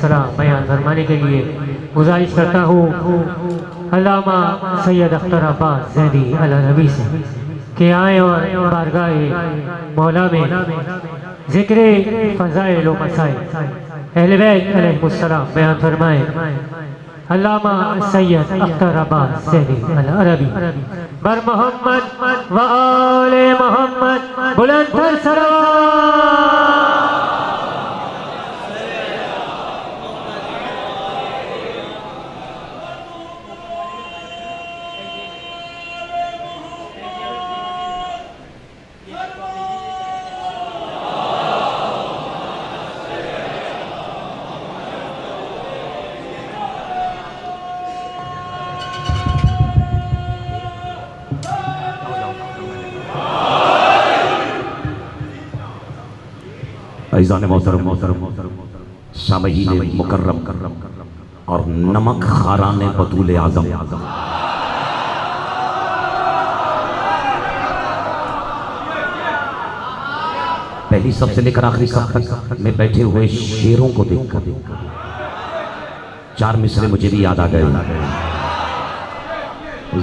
अलैहिस्सलाम बयान फरमाने के लिए गुजारिश करता हूँ अल्लामा सैयद अख्तर अब्बास ज़ैदी अला नबी से कि आए और बारगाह मौला में ज़िक्र फ़ज़ाइल व मसाइल अहले बैत अलैहिमुस्सलाम बयान फरमाए। अल्लामा सैयद अख्तर अब्बास ज़ैदी अल अरबी बर मोहम्मद व आले मोहम्मद बुलंद सलावत। ऐज़ान मोहतरम सामईन मुकर्रम और नमक खारान बतूल आज़म, पहली सब से लेकर आखिरी सब तक में बैठे हुए शेरों को देखकर चार मिसरे मुझे भी याद आ गए।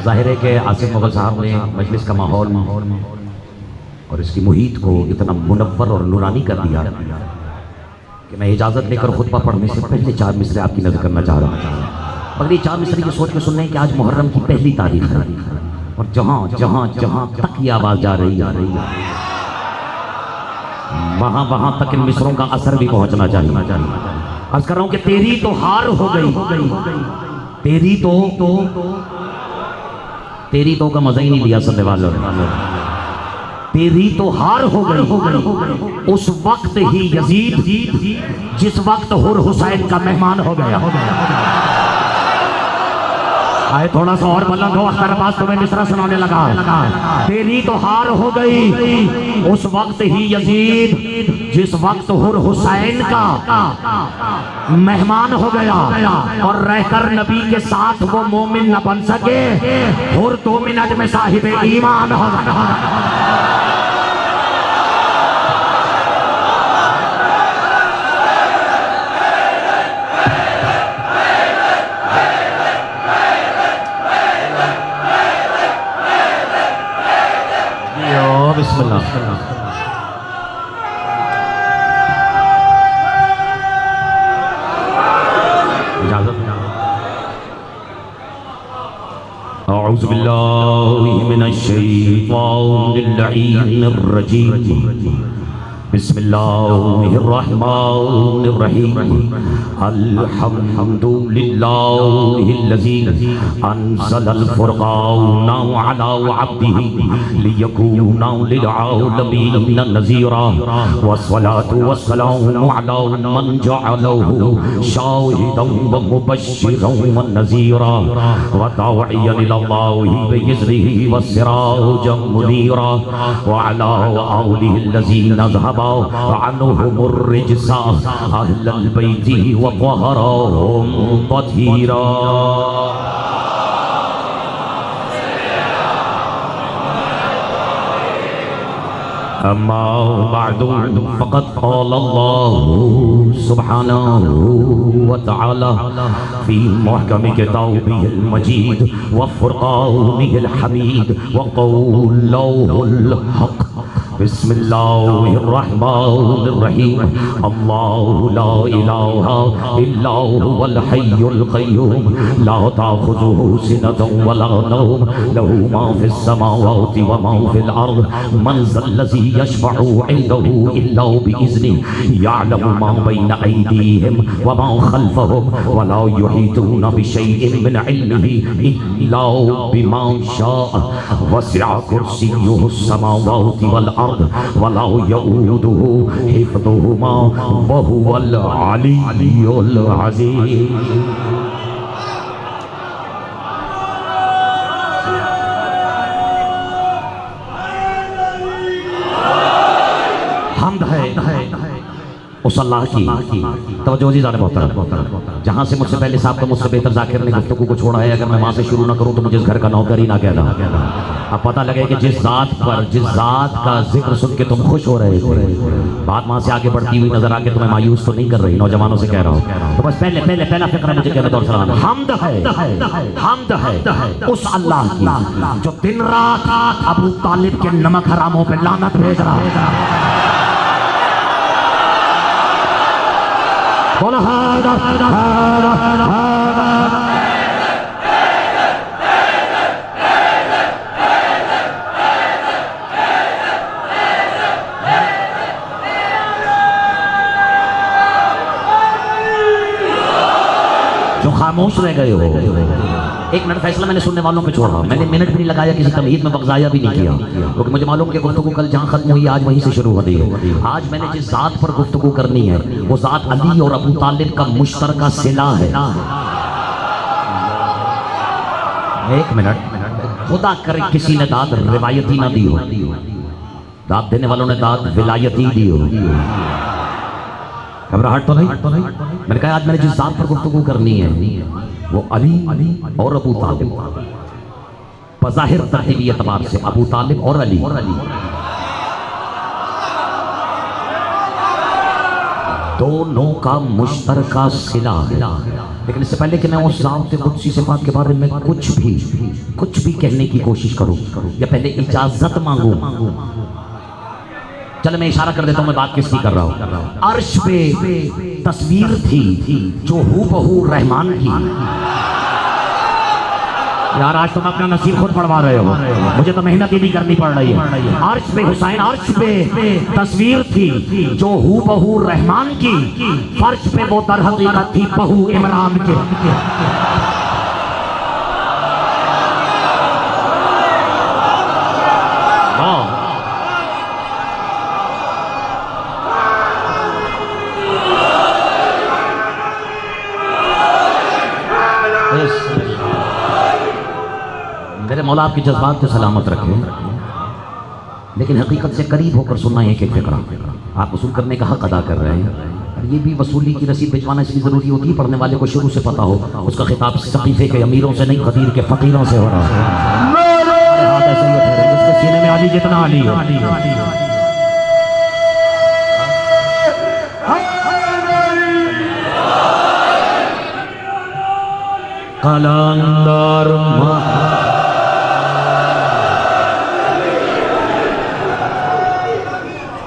जाहिर है कि आसिफ मुगल साहब ने मजलिस का माहौल और इसकी मुहीत को इतना मुनव्वर और नूरानी कर दिया कि मैं इजाज़त लेकर खुतबा पढ़ने से पहले चार मिसरे आपकी नज़र करना चाह रहा हूँ। अगली चार मिसरे ये सोच के सुन रहे हैं कि आज मुहर्रम की पहली तारीख है और जहाँ जहाँ जहाँ तक ये आवाज़ जा रही है वहाँ वहाँ तक इन मिसरों का असर भी पहुँचना चाहिए। अर्ज़ कर रहा हूँ कि तेरी तो हार हो गई, तेरी तो का मज़ा ही नहीं लिया सुनने वालों ने। तेरी तो हार हो गई उस वक्त ही यजीद जिस वक्त हुर हुसैन का मेहमान हो गया। आए थोड़ा सा और बुलंद हो, अख्तर अब्बास तुम्हें मिसरा सुनाने लगा। तेरी तो हार हो गई उस वक्त ही यजीद जिस वक्त हुर हुसैन का मेहमान हो गया और रहकर नबी के साथ वो मोमिन न बन सके। हुर 2 मिनट में साहिब ईमान हो गया। बिस्मिल्लाह। अऊज़ु बिल्लाहि मिनश शैतानिर रजीम। बिस्मिल्लाहिर्रहमानिर्रहीम। अल्हम्दुलिल्लाहिल्लज़ी अंज़लल फ़ुरक़ाना अला अब्दिही लियकूना लिलआलमीन नज़ीरा वस्सलातु वस्सलामु अला मन जअलहु शाहिदन व मुबश्शिरन व नज़ीरा व दा'iयन इलल्लाहि बिइज़निही व सिराजन मुनीरा व अला आलिहिल्लज़ीना ज़हबा अन्हुमुर रिज्सा अहलल बैति व तहरहुम तत्हीरा। अम्मा बअदु फ़क़द क़ाल अल्लाहु सुब्हानहु व तआला फ़ी मुहकम किताबिहिल मजीद व फ़ुरक़ानिहिल हमीद व क़ौलिहिल हक़। बिस्मिल्लाहिर्रहमानिर्रहीम। अल्लाहु ला इलाहा इल्ला हुवल हय्युल क़य्यूम ला ताख़ुज़ुहु सिनतुन व ला नौम लहू मा फ़िस समावाति व मा फ़िल अर्ज़ मन ज़ल्लज़ी यशफ़अु इंदहु इल्ला बिइज़निही यअलमु मा बैना अयदीहिम व मा ख़ल्फ़हुम व ला युहीतूना बिशैइन मिन इल्मिही इल्ला बिमा शाअ वसिअ कुर्सियुहुस समावाति वल वला यऊदुहु हिफ्ज़ुहुमा व हुवल अलिय्युल अज़ीम। हम्द है उस अल्लाह की तवज्जो जी ज़ालिम मोहतरम, जहाँ से मुझसे पहले साहब का मुझसे बेहतर जाकिर ने गुफ्तगू को छोड़ा है, अगर मैं वहाँ से शुरू ना करूँ तो मुझे इस घर का नौकर ही ना कहना। अब पता लगे कि जिस ज़ात का जिक्र सुन के तुम खुश हो रहे थे, बात वहाँ से आगे बढ़ती हुई नजर आके तुम्हें मायूस तो नहीं कर रही। नौजवानों से कह रहा हूँ, तो बस पहला फिक्र मुझे कहने दो सलाम। हमद है उस अल्लाह की जो दिन रात अबू तालिब के नमक हरामों पे लानत भेज रहा है। बोला जो खामोश रह गए हो, एक मिनट फैसला मैंने सुनने वालों पे छोड़ा। मैंने मिनट भी नहीं लगाया, किसी तमहीद में वक़्ज़ाया भी नहीं किया, क्योंकि मुझे मालूम कि गुफ्तगू कल जहाँ खत्म हुई आज वहीं से शुरू हो रही है। आज मैंने जिस ज़ात पर गुफ्तगू करनी है वो ज़ात अली और अबू तालिब का मुश्तरका सिला है। एक मिनट, खुदा करे किसी ने दाद रिवायती ना दी हो, दाद देने वालों ने दाद विलायती दी हो। घबराहट तो नहीं? मैंने कहा आज मैंने जिस ज़ात पर गुफ्तगू करनी है वो अली और अबू तालिब, बज़ाहिर तरतीबी एतबार से अबू तालिब और अली दोनों का मुश्तरका सिला है। लेकिन इससे पहले कि मैं उस ज़ात कुदसी सिफात के बारे में कुछ भी कहने की कोशिश करूं या पहले इजाजत मांगूं, चलो मैं इशारा कर देता हूं मैं बात किसकी कर रहा हूं। अर्श पे तस्वीर थी जो हूबहू रहमान की। यार आज तुम अपना नसीब खुद पढ़वा रहे हो, मुझे तो मेहनत ही भी करनी पड़ रही है। अर्श पे हुसैन, अर्श पे तस्वीर थी जो हूबहू रहमान की, फर्श पे वो दर हकीकत थी बहू इमरान के। मेरे मौला आपकी जज्बात को सलामत रखे, लेकिन हकीकत से करीब होकर सुनना एक एक फिक्रा। आप वसूल करने का हक अदा कर रहे हैं, ये भी वसूली की रसीद भिजवाना इसलिए ज़रूरी होती है पढ़ने वाले को शुरू से पता हो उसका खिताब सकीफे के अमीरों से नहीं, खदीर के फ़कीरों से हो रहा है। जिसके सीने में अली जितना अली है। कलंदर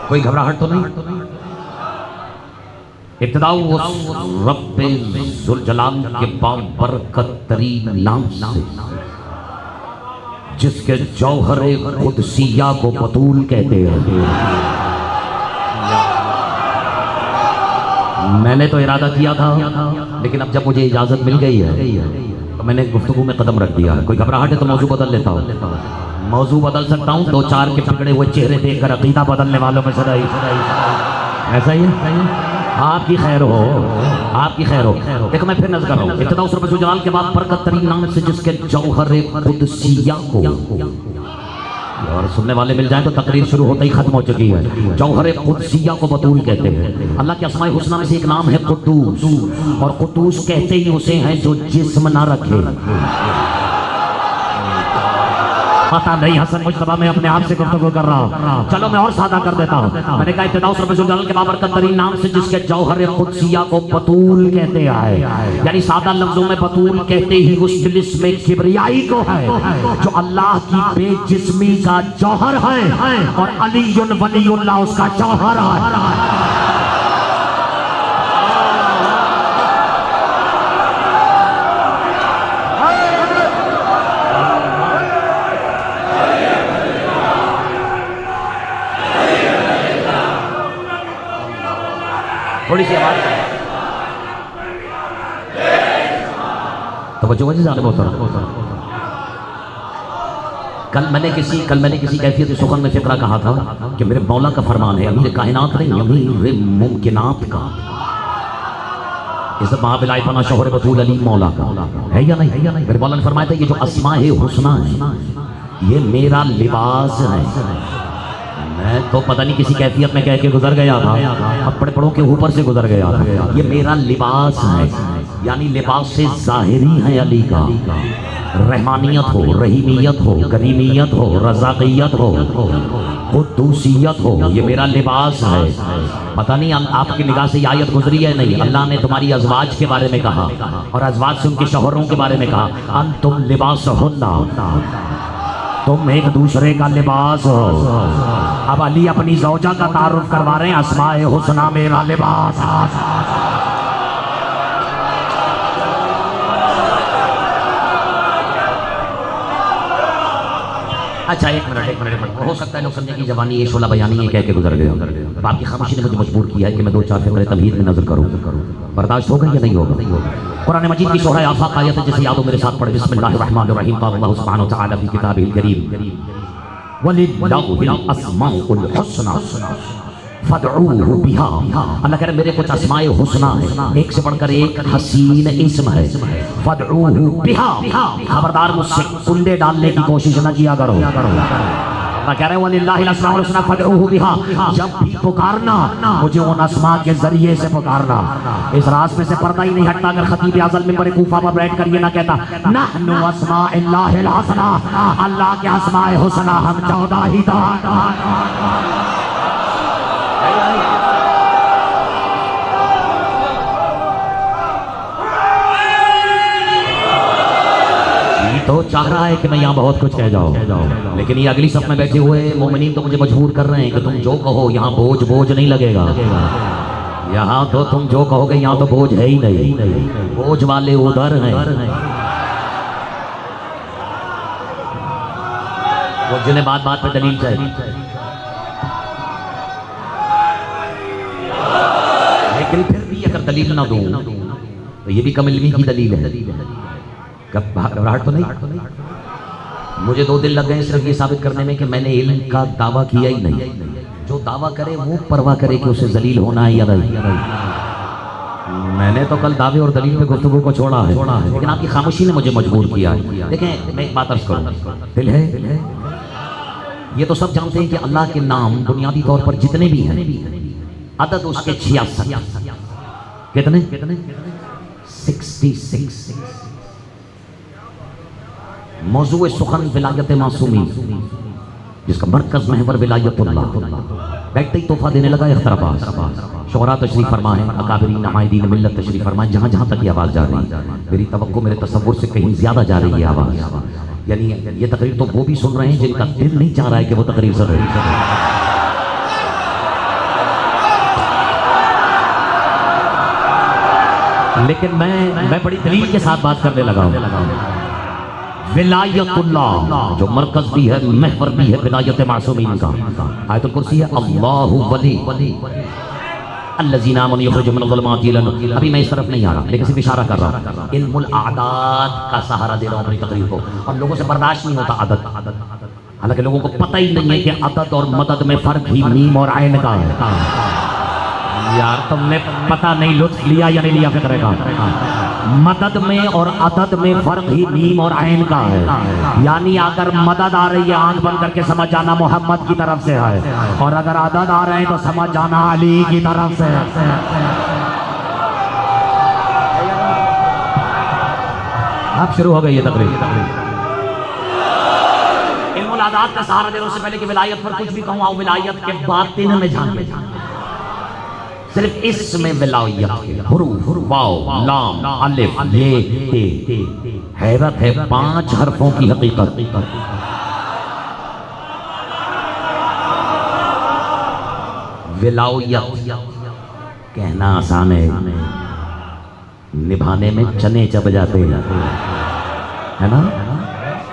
कोई घबराहट तो नहीं? इब्तिदा रब्बे ज़ुल जलाल के बाबरकत तरीन नाम से, जिसके जौहरे कुदसिया को बतूल कहते हैं। मैंने तो इरादा किया था, लेकिन अब जब मुझे इजाजत मिल गई है तो मैंने गुफ्तगू में कदम रख दिया। कोई घबराहट है तो मौजू बदल लेता हूँ। मौजू बदल सकता हूँ, दो चार के बिगड़े हुए चेहरे देखकर अकीदा बदलने वालों में सदा ऐसा ही है। आपकी खैर हो, आपकी खैर हो। देखो मैं फिर नज़र कर रहा हूँ। इब्तिदा उस रब्बे ज़ुल जलाल के बाद बरकत तरीन नाम से, जिसके जौहरे कुदसिया को, और सुनने वाले मिल जाए तो तकरीर शुरू होते ही खत्म हो चुकी है। जौहरे कुदसिया को बतूल कहते हैं। अल्लाह के अस्माए हुस्ना में से एक नाम है कुद्दूस, और कुद्दूस कहते ही उसे हैं जो जिस्म ना रखे। पता नहीं हसन मुश्तबा में अपने आप से गुफ्तगू कर रहा हूँ, चलो मैं और सादा कर देता हूँ। मैंने कहा इब्तिदा उस रब्बे ज़ुल जलाल के बाबरकत तरीन नाम से, जिसके जौहरे कुदसिया को बतूल कहते हैं, यानी सादा लफ्जों में बतूल कहते ही उस तिलिस्म किबरियाई को है जो अल्लाह की बेजिस्मी का जौहर है, और अलीयुन वलीउल्लाह उसका जौहर है। थोड़ी सी आवाज तो वजह ज़्यादा होता। कल मैंने किसी कैफियत सुखन में फिक्रा कहा था कि मेरे मौला का फरमान है, अमीर कायनात नहीं, अमीर मुमकिनात का। इस महाबिलाई पना शोहर बतूल अली मौला का है या नहीं? मेरे मौला ने फरमाया था ये जो अस्माए हुस्ना है ये मेरा लिबास है। तो पता नहीं किसी कैफियत में कह के गुजर गया था, अपने पड़ों के ऊपर से गुजर गया था। ये मेरा लिबास है, यानी लिबास से ज़ाहिरी है अली का। रहमानियत हो, रहीमियत हो, करीमियत हो, रज़ाक़ियत हो, क़ुद्दूसियत हो, ये मेरा लिबास है। पता नहीं आपकी निगाह से ये आयत गुजरी है नहीं। अल्लाह ने तुम्हारी अज़वाज के बारे में कहा और अज़वाज से उनके शौहरों के बारे में कहा, अंतुम लिबासुहुन्ना, तुम एक दूसरे का लिबास हो। अब अली अपनी ज़ौजा का तारुफ करवा रहे हैं, अस्माए हुस्ना मेरा लिबास। अच्छा एक मिनट, हो सकता है लोग समझे कि जवानी ये शोला बयानी है कह के गुजर गया। अब आपकी खामोशी ने मुझे मजबूर किया है कि मैं दो चार फिक्रे तमहीद में नजर करूं। बर्दाश्त होगा या नहीं होगा? कुरान मजीद की शोरा आफाक आयत जिसे याद हो मेरे साथ पढ़े। बिस्मिल्लाहिर रहमानिर रहीम। अल्लाह सुब्हानहु व तआला फी किताबिल करीम वलिल्लाहिल अस्माउल हुस्ना फदऊहु बिहा। अल्लाह कह रहे मेरे कुछ अस्माए हुस्ना है, एक से बढ़कर एक हसीन इस्म है। फदऊहु बिहा, खबरदार मुझसे कुंडे डालने की कोशिश न किया करो। अल्लाह कह रहे वलिल्लाहिल अस्माउल हुस्ना फदऊहु बिहा, जब भी पुकारना मुझे उन अस्मा के जरिए से पुकारना। इस राज में से पर्दा ही नहीं हटता अगर खतीब आज़म मिंबर कूफा पर बैठ कर ये ना कहता नहनु अस्माइल्लाहिल हुस्ना, अल्लाह के अस्माए हुस्ना हम 14 ही था। तो चाह रहा है कि मैं यहाँ बहुत कुछ कह जाऊँ, लेकिन ये अगली सफ में बैठे हुए मोमिनीन तो मुझे मजबूर कर रहे हैं कि तुम जो कहो यहाँ बोझ नहीं लगेगा। यहाँ तो तुम जो कहोगे यहाँ तो बोझ है ही नहीं, बोझ वाले उधर हैं। वो जिन्हें बात बात पे दलील चाहिए, लेकिन फिर भी अगर दलील ना दूं तो ये भी कम इल्मी की दलील है। घबराहट तो नहीं? मुझे 2 दिन लग गए सिर्फ ये साबित करने में कि मैंने इल्म का दावा किया ही नहीं। जो दावा करे वो परवाह करे कि उसे जलील होना है या नहीं। मैंने तो कल दावे और दलील पे गुफ्तगू को छोड़ा है, लेकिन आपकी खामोशी ने मुझे मजबूर किया है। देखें मैं एक बात अर्ज करूं, दिल है ये तो सब जानते हैं कि अल्लाह के नाम बुनियादी तौर पर जितने भी हैं अदद उसके 66। कितने? 66। मौजूए सुखन विलायत मासूमी, जिसका मरकज महवर विलायतुल्लाह। बैठते ही तोहफा देने लगा इख्तराबास। शोहरा तशरीफ फरमा है, अकाबरीन नमाइदीन मिल्लत तशरीफ फरमा है। जहाँ जहाँ तक ये आवाज़ जा रही है, मेरी तवक्को मेरे तसव्वुर से कहीं ज़्यादा जा रही है आवाज़। यानी ये तकरीर तो वो भी सुन रहे हैं जिनका दिल नहीं चाह रहा है कि वो तकरीर सुन रही है। लेकिन मैं बड़ी दलील के साथ बात करने लगा हूँ। विलायतुल्लाह जो मरकज भी है, महवर भी है विलायत मासूमीन का। आयतुल कुर्सी है अल्लाहु वली अल्लज़ीना आमनू युखरिजुहुम मिनज़ ज़ुलुमाति इलन। अभी मैं इस तरफ नहीं आ रहा, लेकिन सिर्फ इशारा कर रहा हूँ। इल्मुल आदात का सहारा दे रहा हूँ अपनी तकरीर को, और लोगों से बर्दाश्त नहीं होता आदत। हालांकि लोगों को पता ही नहीं है कि अदद और मदद में फर्क ही मीम और आइन का है। यार तुमने पता नहीं लुत्फ लिया या नहीं लिया फिक्र का। मदद में और अदद में फर्क ही मीम और आइन का है। यानी अगर मदद आ रही है आंख बंद करके समझ जाना मोहम्मद की तरफ से है, और अगर अदद आ रहे हैं तो समझ जाना अली की तरफ से है। अब शुरू हो गई ये तकरीर। इल्मुल आदात का सहारा देने से पहले कि विलायत पर कुछ भी कहूँ, विलायत के बातिन में जान सिर्फ इसमें विलायत हुरूफ वाव लाम अलिफ ये ते। हैरत है 5 हरफों की हकीकत। विलायत कहना आसान है, निभाने में चने चब जाते हैं, है ना।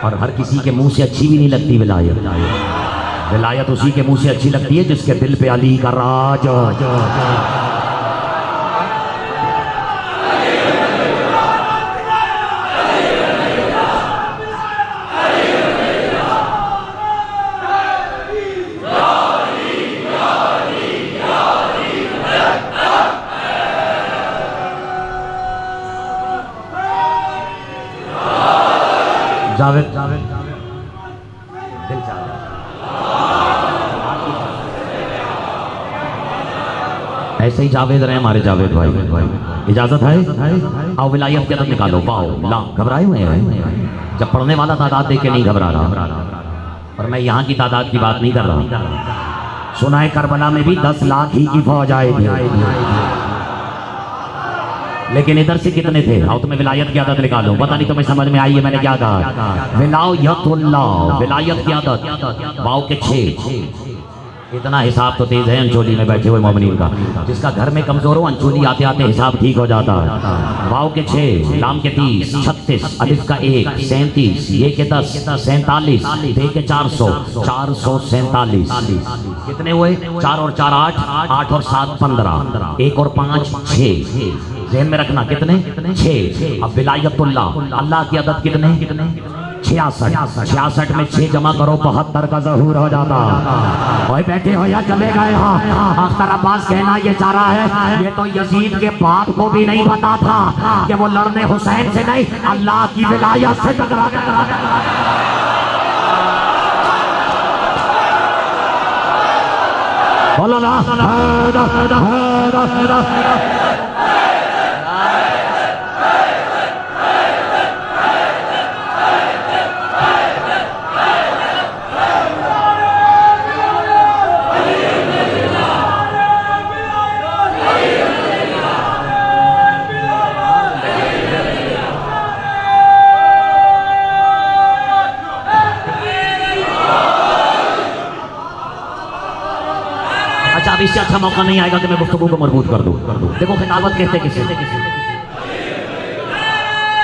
और हर किसी के मुंह से अच्छी भी नहीं लगती विलायत। विलायत उसी के मुंह से अच्छी लगती है जिसके दिल पे अली का राज। जावेद दिल चाह ऐसे ही जावेद रहे हमारे जावेद भाई। इजाजत है? आओ विलायत की अदद निकालो। वाओ ला, घबराए हुए हैं। जब पढ़ने वाला तादाद देख के नहीं घबरा रहा, और मैं यहाँ की तादाद की बात नहीं कर रहा। सुना है करबला में भी 10 लाख ही की फौज आएगी, लेकिन इधर से कितने थे? आओ तुम्हें विलायत की आदत निकालो। पता नहीं तुम्हें समझ में आई है मैंने क्या कहा? विलायतुल्लाह, विलायत की आदत। वाओ के 6। इतना हिसाब तो तेज है अंचोली में बैठे हुए मोमिनीन का। जिसका घर में कमजोर हो, अंचोली आते आते हिसाब ठीक हो जाता है। वाओ के 6, लाम के 30, 36, अलिफ का 1, 37, ये के 10, 47, बे के 400, 447। कितने हुए? 4 और 4 8, 8 और 7 15, 1 और 5 6। ज़हन में रखना कितने? 6। अब विलायतुल्लाह, अल्लाह की अदद कितने? 66। 66 में 6 जमा करो, 72 का ज़हूर हो जाता। भाई बैठे हो या चले गए? अख्तर अब्बास कहना ये चाह रहा है, ये तो यजीद के बाप को भी नहीं पता था कि वो लड़ने हुसैन से नहीं, अल्लाह की विलायत से टकरा। बोलो ना। इससे अच्छा मौका नहीं आएगा कि मैं गुफ्तगू को मजबूत कर दूं। देखो खिताबत कहते किसे?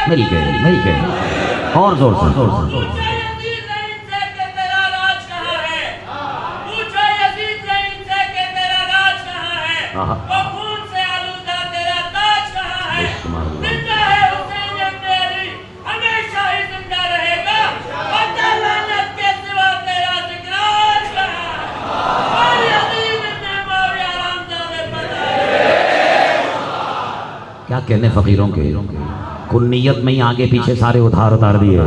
मिल गए और जोर से। क्या कहने फकीरों के, कुन्नियत में ही आगे पीछे सारे उधार उतार दिए।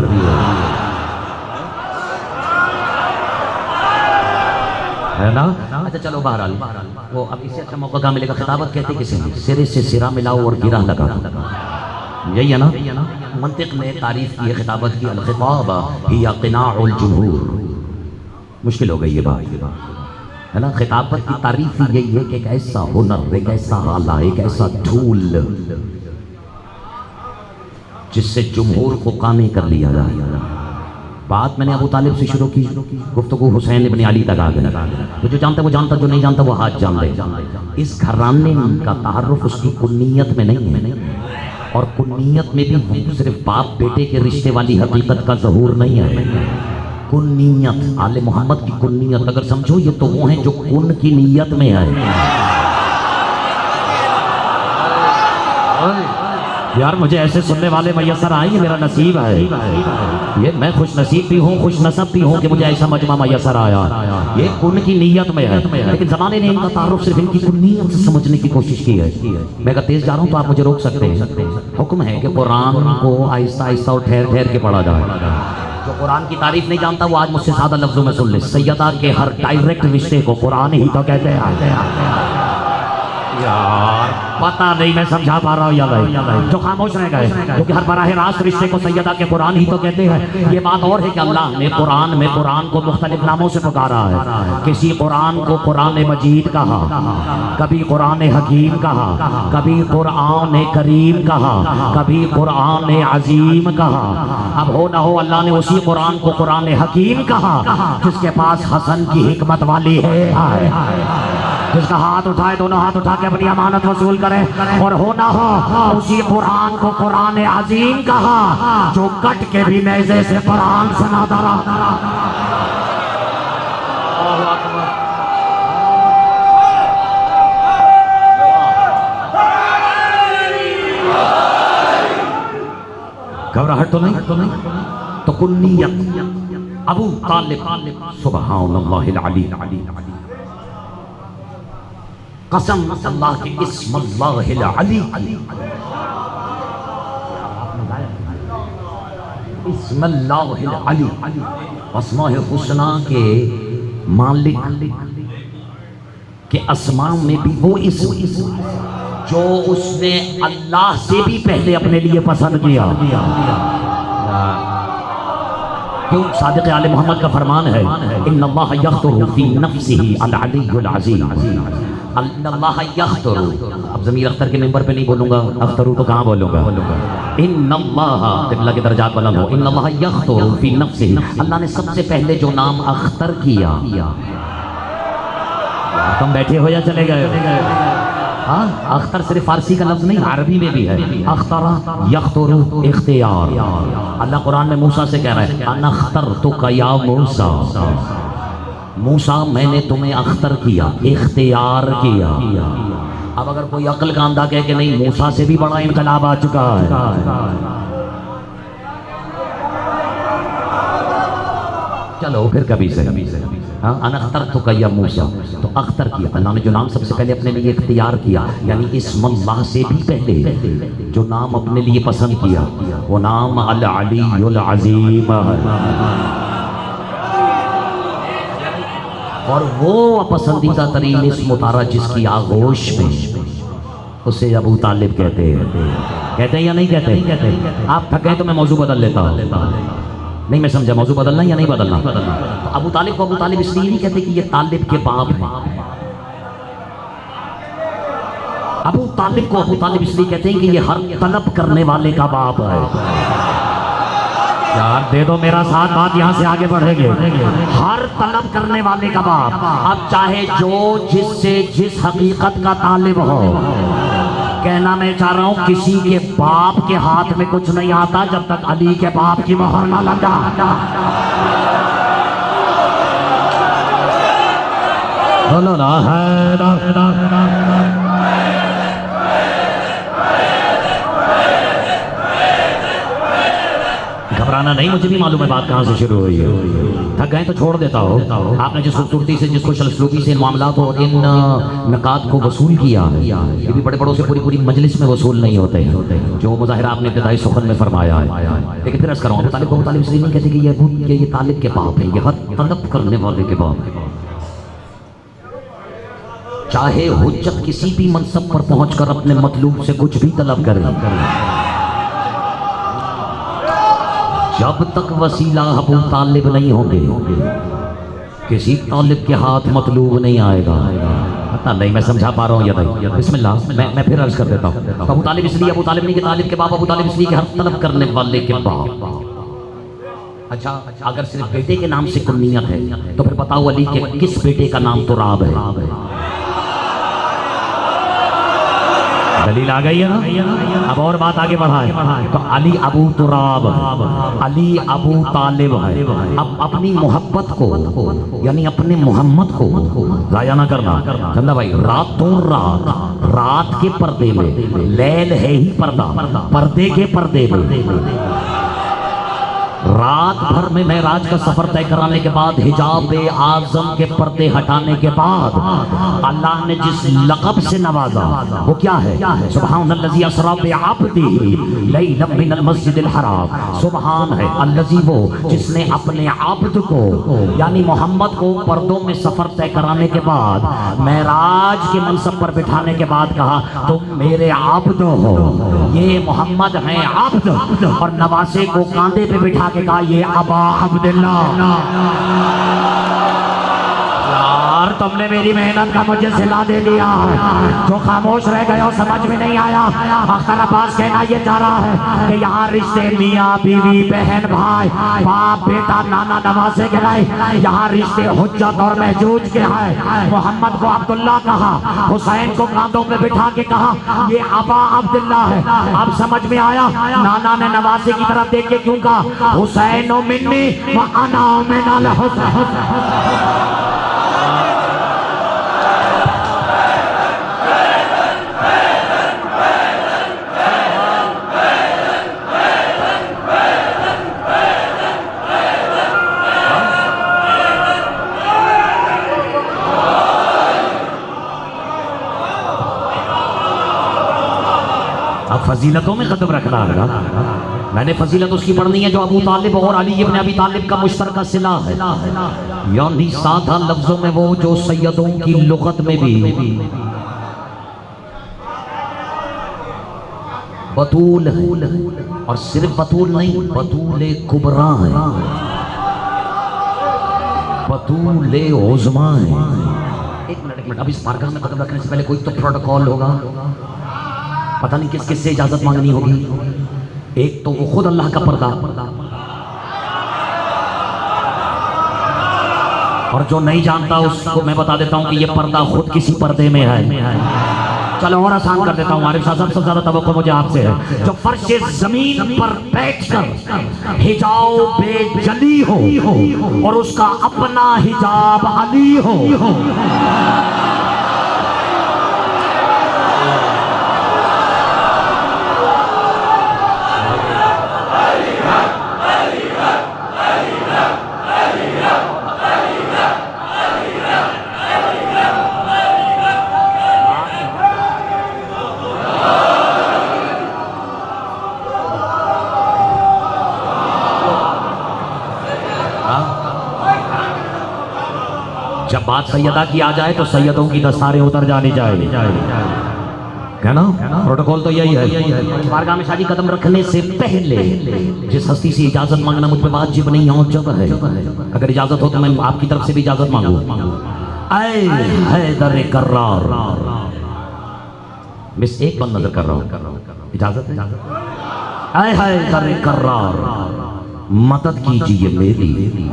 है ना? अच्छा चलो बहरहाल वो अब इससे अच्छा मौका कहाँ मिलेगा? खिताबत कहते किसे? सिरे से सिरा मिलाओ और गिरा लगा। यही है ना? मंतिक में तारीफ की है खिताबत की, अल खिताब हिया क़िनाउल जुमहूर। मुश्किल हो गई ये बात, है ना? खिताबत की तारीफ ही यही है कि एक ऐसा हुनर, एक ऐसा आला, एक ऐसा टूल जिससे जुमहूर को काने कर लिया जाए। बात मैंने अबू तालिब से शुरू की, गुफ्तगू हुसैन इब्न अली तक आ गई। तो जो जानता वो जानता, जो नहीं जानता वो हाथ जान ले। इस घराने का तारुफ उसकी कुन्नियत में नहीं है, और कुन्नियत में भी सिर्फ बाप बेटे के रिश्ते वाली हकीकत का ज़हूर नहीं है। कुन्नियत, आले मोहम्मद की कुन्नियत अगर समझो, ये तो वो हैं जो कुन की नीयत में है। यार मुझे ऐसे सुनने वाले मैसर आए, ये मेरा नसीब है। ये मैं खुश नसीब भी हूँ, खुश नसब भी हूँ कि मुझे ऐसा मजमा मैसर आया। ये कुन की नीयत में है, लेकिन ज़माने ने इनका तारुफ सिर्फ इनकी कुन्नियत से समझने की कोशिश की है। मैं अगर तेज जा रहा हूँ तो आप मुझे रोक सकते हैं। हुक्म है कि कुरान को आहिस्ता आहिस्ता और ठहर ठहर के पढ़ा जाए। जो कुरान की तारीफ नहीं जानता वो आज मुझसे सादा लफ्जों में सुन ले। सैयदा के हर डायरेक्ट रिश्ते को कुरान ही तो कहते हैं। यार पता नहीं मैं समझा पा रहा हूँ या नहीं? जो खामोश रह गए, क्योंकि हर बराह रास्त रिश्ते को सैयदा के कुरान ही तो कहते हैं। ये बात और है कि अल्लाह ने कुरान में कुरान को मुख्तलिफ नामों से पुकारा है। किसी कुरान को कुरान मजीद कहा, कभी कुरान हकीम कहा, कभी कुरान करीम कहा, कभी कुरान अजीम कहा। अब हो ना हो अल्लाह ने उसी कुरान को कुरान हकीम कहा जिसके पास हसन की हिकमत वाली है। जिसका हाथ उठाए, दोनों हाथ उठा के अपनी अमानत वसूल करे। और हो ना हो उसी कुरान को कुरान अजीम कहा जो कट के भी नेज़े से कुरान सुनाता रहा। घबराहट तो नहीं? तो कुन्नियत अबू तालिब, सुबहानल्लाहिल अली, कसम अल्लाह के इस्मुल्लाहिल अली, इस्मुल्लाहिल अली, अस्माए हुस्ना के मालिक कि अस्मा में भी वो इसम जो उसने अल्लाह से भी पहले अपने लिए पसंद किया। क्यों? सादिक आले मोहम्मद का फरमान है, इन्नल्लाह यख्तुरु फी नफ्सिही अल अलीयुल अज़ीम। अल्लाह यख्तुरु, अब ज़मीर अख्तर के मिंबर पे नहीं बोलूंगा, अख्तरु तो कहाँ बोलूंगा। इन्नल्लाह, अल्लाह के दर्जात बुलंद हो, इन्नल्लाह यख्तुरु फी नफ्सिही, अल्लाह ने सबसे पहले जो नाम अख्तर किया। तुम बैठे हो या चले गए? हाँ, अख्तर सिर्फ फारसी का लफ्ज नहीं, अरबी में भी है। अख्तरा यख्तुरु इख्तियार। अल्लाह कुरान में मूसा से कह रहा है, अन अख्तरतुका या मूसा, मूसा मैंने तुम्हें अख्तर किया, इख्तियार किया। अब अगर कोई अक्ल का अंधा कहे कि नहीं, मूसा से भी बड़ा इनकलाब आ चुका है, चलो फिर कभी से हाँ, अन अख्तरतुका या मूसा, तो अख्तर किया। अल्लाह ने जो नाम सबसे पहले अपने लिए इख्तियार किया, यानी इस्मुल्लाह से भी पहले जो नाम अपने लिए पसंद किया, वो नाम अल अलीयुल अज़ीम है। और वो पसंदीदा तरीन इस्म उतारा जिसकी आगोश में, उसे अबू तालिब कहते हैं या नहीं कहते? आप थक गए तो मैं मौजू बदल लेता हूँ। नहीं, मैं समझा, मौजू बदलना या नहीं बदलना? तो अबू तालिब को अबू तालिब इसलिए नहीं कहते कि ये तालिब के बाप हैं। अबू तालिब को अबू तालिब इसलिए कहते हैं कि ये हर तलब करने वाले का बाप है। यार दे दो मेरा साथ, बात यहाँ से आगे बढ़ेंगे। हर तलब करने वाले का बाप। अब चाहे जो जिससे जिस हकीकत का तालिब हो, कहना मैं चाह रहा हूं किसी के बाप के हाथ में कुछ नहीं आता जब तक अली के बाप की मोहर ना लग जाए। बोलो ना घबराना नहीं, मुझे भी मालूम है बात कहाँ से शुरू हुई है। थक गए तो छोड़ देता हो। आपने जिस खूबसूरती से, जिस खुशअस्लूबी से इन मामलात और इन नकात को वसूल किया है, ये भी बड़े बड़ों से पूरी पूरी मजलिस में वसूल नहीं होते हैं, जो मुज़ाहिरा आपने इब्तिदाई सुखन में फरमाया है। लेकिन फिर अर्ज़ करूँ, तालिब को तालिब इसलिए नहीं कहते कि ये तालिब के बाप है, ये हर तलब करने वाले के बाप है। चाहे हुज्जत किसी भी मनसब पर पहुँच कर अपने मतलूब से कुछ भी तलब करे, जब तक वसीला अबू तालिब नहीं होंगे, किसी तालिब के हाथ मतलूब नहीं आएगा। पता नहीं मैं समझा पा रहा हूँ या नहीं? बिस्मिल्लाह, मैं फिर अर्ज कर देता हूँ। अबू तालिब इसलिए अबू तालिब नहीं कि तालिब के बाप, अबू तालिब इसलिए कि हर तलब करने वाले के बाप। अच्छा, अगर सिर्फ बेटे के नाम से कुन्नियत है तो फिर बताओ अली के किस बेटे का नाम तुराब है? दलील आ गई है ना? अब और बात आगे बढ़ाए तो अली अबू तुराब, अली अबू तालिब है। अब अपनी मोहब्बत को, यानी अपने मोहम्मद को जाया ना करना। चंदा भाई, रातों रात के पर्दे में, लैल है ही पर्दा, पर्दे के पर्दे में रात भर में मेराज का सफर तय कराने के बाद, हिजाब आजम के पर्दे हटाने के बाद, अल्लाह ने जिस लक़ब से नवाजा वो क्या है? सुब्हानल्लज़ी असरा बिअब्दिही लैलन मिनल मस्जिदिल हराम। सुब्हान है अल्लज़ी, वो जिसने अपने अब्द को यानी मोहम्मद को पर्दों में सफर तय कराने के बाद, मेराज के मनसब पर बिठाने के बाद कहा तुम मेरे अब्द हो, ये मोहम्मद हैं अब्द, और नवासे को कांधे पे बिठा के कहा ये अबा अब्दुल्ला। यार तुमने मेरी मेहनत का मुझे सिला दे दिया है। जो खामोश रह गए और समझ में नहीं आया, अख्तर अब्बास कहना ये चाह रहा है कि यहाँ रिश्ते मियाँ बीवी, बहन भाई, बाप बेटा, नाना नवासे के रहे, यहाँ रिश्ते हुज्जत और महजूज के हैं। मोहम्मद को अब्दुल्ला कहा, हुसैन को कांधों में बिठा के कहा ये अबा अब्दुल्ला है। अब समझ में आया नाना ने नवासे की तरफ देख के क्यों कहा हुसैन मिन्नी व अना मिनल हुसैन। अब फजीलतों में कदम रखना है ना। मैंने फजीलत उसकी पढ़नी है जो अबू तालिब और अली इब्न अबी तालिब का मुश्तरका सिला है। यानी साधा लफ्जों में वो जो सैयदों की लुगत में भी बतूल है, और सिर्फ बतूल नहीं, बतूल कुबरा है, बतूल उज़्मा है। एक मिनट, अब इस बारगाह में कदम रखने से पहले कोई तो प्रोटोकॉल होगा, पता नहीं किस किस से इजाजत मांगनी होगी। एक तो वो खुद अल्लाह का पर्दा, और जो नहीं जानता उसको मैं बता देता हूं कि ये पर्दा खुद किसी पर्दे में है। चलो और आसान कर देता हूँ, आरिफ साहब सबसे ज्यादा तवक्को मुझे आपसे है। जो फर्श जमीन पर बैठकर हिजाब बेजली हो और उसका अपना हिजाब अली हो, जब बात सैयदा की आ जाए तो सैयदों की दस्तारें उतर जानी चाहिए, है ना? प्रोटोकॉल तो यही है। बारगाह में शादी कदम रखने से पहले जिस हस्ती से इजाजत मांगना मुझ पे वाजिब नहीं औजब है, अगर इजाजत हो तो मैं आपकी तरफ से भी इजाजत मांगू। ऐ हैदर कर्रार, मिस एक बार नजर कर रहा हूँ, इजाजत है? ऐ हैदर कर्रार, मदद कीजिए मेरी।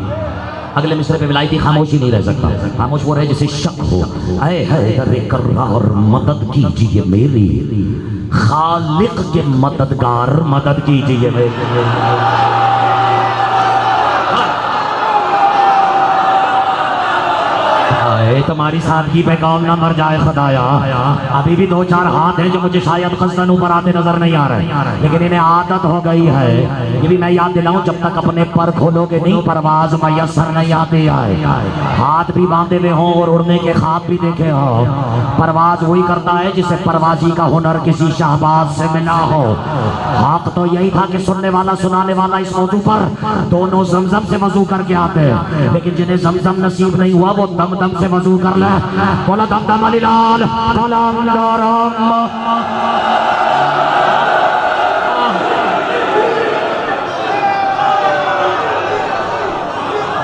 अगले मिसरे पे विलायती खामोशी नहीं रह सकता, खामोश वो रहे जिसे शक हो। ऐ हैदर कर्रार, मदद कीजिए मेरी, खालिक के मददगार मदद कीजिए मेरी। तुम्हारी सादगी पे कौन ना मर जाए खुदाया। अभी भी दो चार हाथ हैं जो मुझे शायद खस्ता ऊपर आते नजर नहीं आ रहे, लेकिन इन्हें आदत हो गई है। ये भी मैं याद दिलाऊं, जब तक अपने पर खोलोगे नहीं परवाज मयसर नहीं आती है। हाथ भी बांधे हुए हों और उड़ने के ख्वाब भी देखे हो, परवाज वही करता है जिसे परवाजी का हुनर किसी शाहबाज से मिला हो। हक तो यही था कि सुनने वाला सुनाने वाला इस मौजू पर दोनों जमजम से वजू करके आते हैं, लेकिन जिन्हें जमजम नसीब नहीं हुआ वो दम दम से वजू कर ले। बोला दम दम अली लाल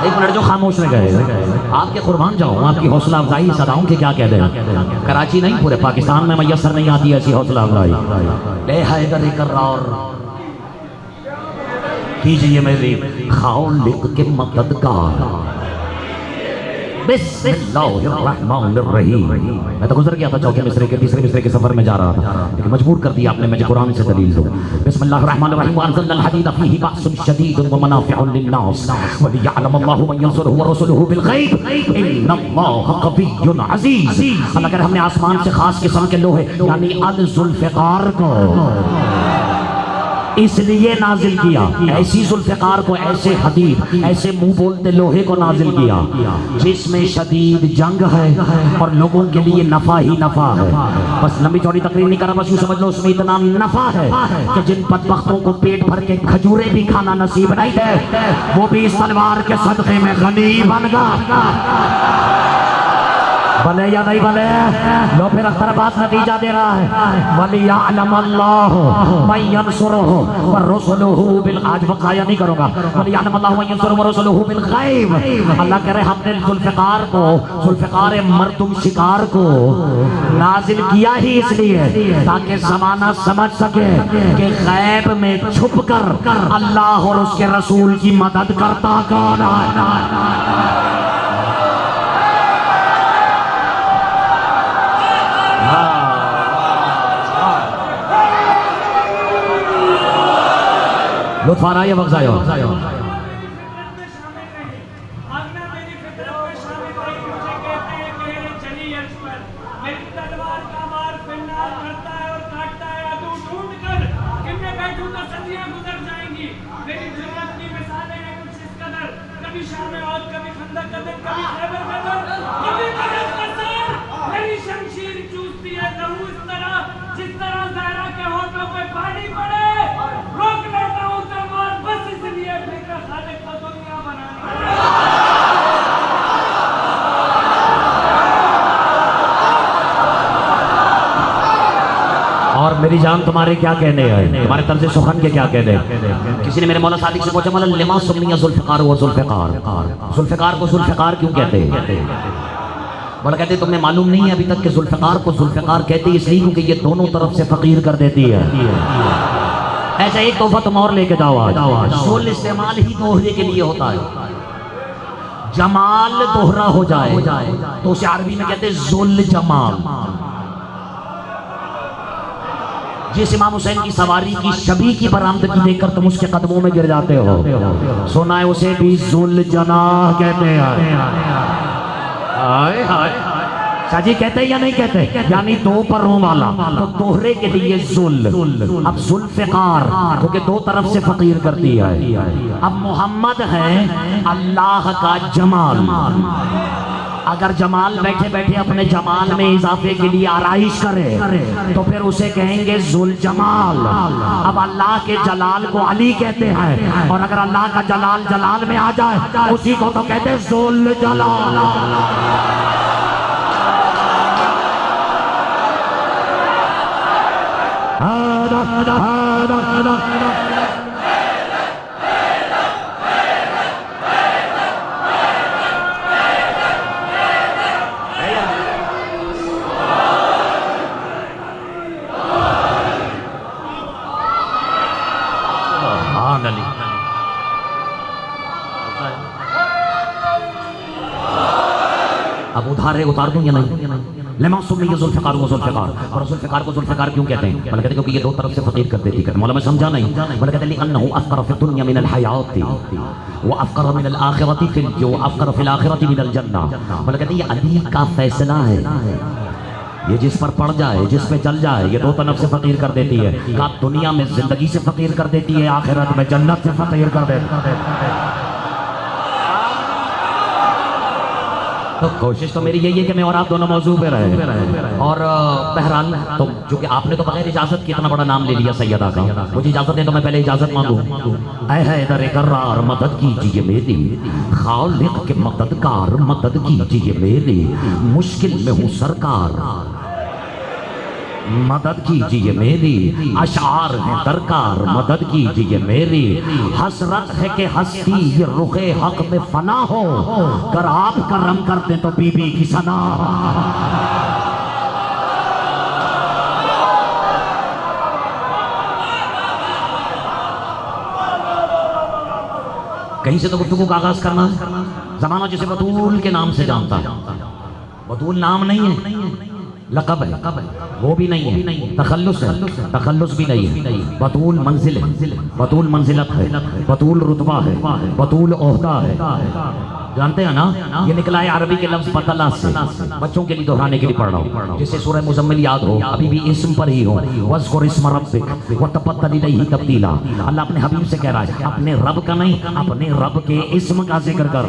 एक मिनट जो खामोश रह गए, आपके कुर्बान जाऊं, आपकी हौसला अफजाई सदाऊं कि क्या कह दें। कराची नहीं पूरे पाकिस्तान में मैसर नहीं आती ऐसी हौसला अफजाई। ले हैदर कर्रार कीजिए मेरी खालिक के मददगार। बिस्मिल्लाहिर्रहमानिर्रहीम। मैं तो गुजर गया था चौथे मिसरे के तीसरे मिसरे के सफर में जा रहा था, लेकिन मजबूर कर दिया आपने मुझे कुरान से दलील दो। बिस्मिल्लाहिर्रहमानिर्रहीम। वअंज़लनल हदीद फीही बअसुन शदीदुन व मनाफ़िउ लिन्नास व लियअलमल्लाहु मन यंसुरुहु व रसूलुहु बिल गैब इन्नल्लाह क़विय्युन अज़ीज़। अगर हमने आसमान से खास किस्म के लोहे यानी अल ज़ुल्फ़िकार को इसलिए नाजिल किया, ऐसी जुल्फ़िकार को, ऐसे हदीद, ऐसे मुंह बोलते लोहे को नाजिल किया जिसमें शदीद जंग है और लोगों के लिए नफा ही नफा है। बस लंबी चौड़ी तकरीर नहीं कर रहा, बस यूं समझ लो उसमें इतना नफा है कि जिन बदबख्तों को पेट भर के खजूरें भी खाना नसीब नहीं थे, वो भी इस तलवार के सदक़े में गनी बन गया। भले या नहीं भले, लो फिर अख्तराबाद नतीजा दे रहा है। वलियअलमल्लाहु मन यंसुरुहु व रसूलुहु बिल, आज वकाया नहीं करूंगा, वलियअलमल्लाहु मन यंसुरुहु व रसूलुहु बिल गैब। अल्लाह कह रहे हमने जुल्फ़िकार को, जुल्फ़िकार मर्दुम शिकार को नाजिल किया ही इसलिए ताकि ज़माना समझ सके कि गैब में छुप कर अल्लाह और उसके रसूल की मदद करता कौन है। लुत्फ आ रहा है, वक्त आया। मेरी जान तुम्हारे क्या कहने हैं, तुम्हारे तर्ज सुखन के क्या कहने हैं। किसी ने मेरे मौला सादिक से पूछा, मौला लिमा सुन्निया जुल्फ़िकार व जुल्फ़िकार, जुल्फ़िकार को जुल्फ़िकार क्यों कहते हैं? बोला कहते तुम्हें मालूम नहीं है अभी तक कि जुल्फ़िकार को जुल्फ़िकार कहते हैं इसलिए क्योंकि ये दोनों तरफ से फकीर कर देती है। ऐसा एक तोहफा तुम और लेके जाओ आज। जुल इस्तेमाल ही दोहरे के लिए होता है, जमाल दोहरा हो जाए तो उसे अरबी में कहते हैं जुल जमाल। जिस इमाम हुसैन की सवारी की शबी की बरामदगी देखकर तुम उसके कदमों में गिर जाते हो, सुना है उसे भी जुल जनाह कहते हैं। हाय हाय शाजी कहते हैं या नहीं कहते, यानी दो परों वाला, तो दोहरे के लिए जुल। अब जुल्फ़िकार क्योंकि दो तरफ से फकीर करती है। अब मोहम्मद है अल्लाह का जमाल। अगर जमाल बैठे बैठे अपने जमाल में इजाफे के लिए आराइश करे तो फिर उसे कहेंगे जुल जमाल। अब अल्लाह के जलाल को अली कहते हैं, और अगर अल्लाह का जलाल जलाल में आ जाए उसी को तो कहते हैं जुल जलाल। अब उतार दूं या नहीं? लेमा सुन्नी जुल्फ़िकार व जुल्फ़िकार, और जुल्फ़िकार को जुल्फ़िकार क्यों कहते हैं? बोले कहते क्योंकि ये दो तरफ से फकीर कर देती है। मौला मैं समझा नहीं। बोले कहते लिअन्नहु अफ़क़र फ़ी दुनिया मिनल हयाती व अफ़क़र मिनल आखिरती फ़िल जो अफ़क़र फ़िल आखिरती मिनल जन्नह। बोले कहते ये अली का फैसला है, ये जिस पर पड़ जाए, जिस पे चल जाए, ये दो तरफ से फकीर कर देती है। का दुनिया में जिंदगी से फकीर कर देती है, आखिरत में जन्नत से फकीर कर देती है। तो कोशिश तो मेरी यही है कि मैं और आप दोनों मौजू पे रहे। और बहरहाल तो चूंकि आपने तो बगैर इजाजत की इतना बड़ा नाम ले लिया सैयदा का, मुझे इजाजत है तो मैं पहले इजाजत मांगू। ऐ हैदर करार मदद कीजिए मेरी, खालिक के मददगार मदद कीजिए मेरी, मुश्किल में हूँ सरकार मदद कीजिए मेरी, अशार है दरकार मदद कीजिए मेरी, हसरत है कि हस्ती ये रुखे हक में फना हो, कर आप करम करते तो बीबी की सना। कहीं से तो गुफ्तगू का आगाज करना। जमाना जिसे बतूल के नाम से जानता है, बतूल नाम नहीं है, लक़ब है, वो भी नहीं है, तखल्लुस है, तखल्लुस भी नहीं है। बतूल मंजिल है, बतूल मंजिलत है, बतूल रुतबा है, बतूल ओहदा है। जानते हैं ना, ये निकला है अरबी के लफ्ज बतला से। बच्चों के लिए दोहराने के लिए पढ़ रहा हूँ, जिससे सूरह मुज़म्मिल याद हो, अभी भी इस्म पर ही हो। वज़्कुर इस्म रब्बिक व तबत्तल इलैहि तब्दीला। अल्लाह अपने हबीब से कह रहा है अपने रब का नहीं, अपने रब के इस्म का जिक्र कर,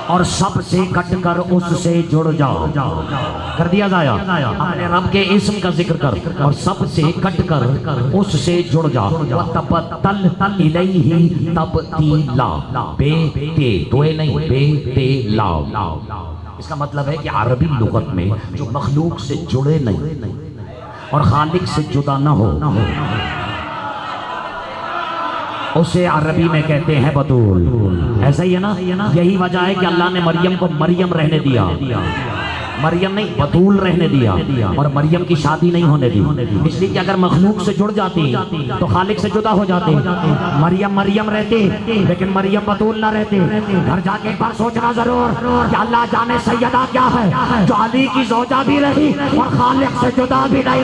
और सबसे कट कर उससे जुड़ जाओ। कर दिया जाया, अपने रब के इस्म का जिक्र कर और सबसे कट कर उससे जुड़ जाओ। तबत्तल इलैहि तब्दीला, बेते दोए नहीं, बेतेला। इसका मतलब है कि अरबी लुगत में जो मखलूक से जुड़े नहीं और खालिक से जुदा न हो उसे अरबी में कहते हैं बतूल। ऐसा ही है ना? यही वजह है कि अल्लाह ने मरियम को मरियम रहने दिया, मरियम नहीं बतूल रहने दिया, और मरियम की शादी नहीं होने दी। इसलिए कि अगर मखलूक से जुड़ जाती तो खालिक से जुदा हो जाती। मरियम मरियम रहती लेकिन मरियम बतूल ना रहती। घर जाके एक बार सोचना जरूर कि अल्लाह जाने सैयदा क्या है जो अली की ज़ौजा भी रही और खालिक से जुदा भी नहीं।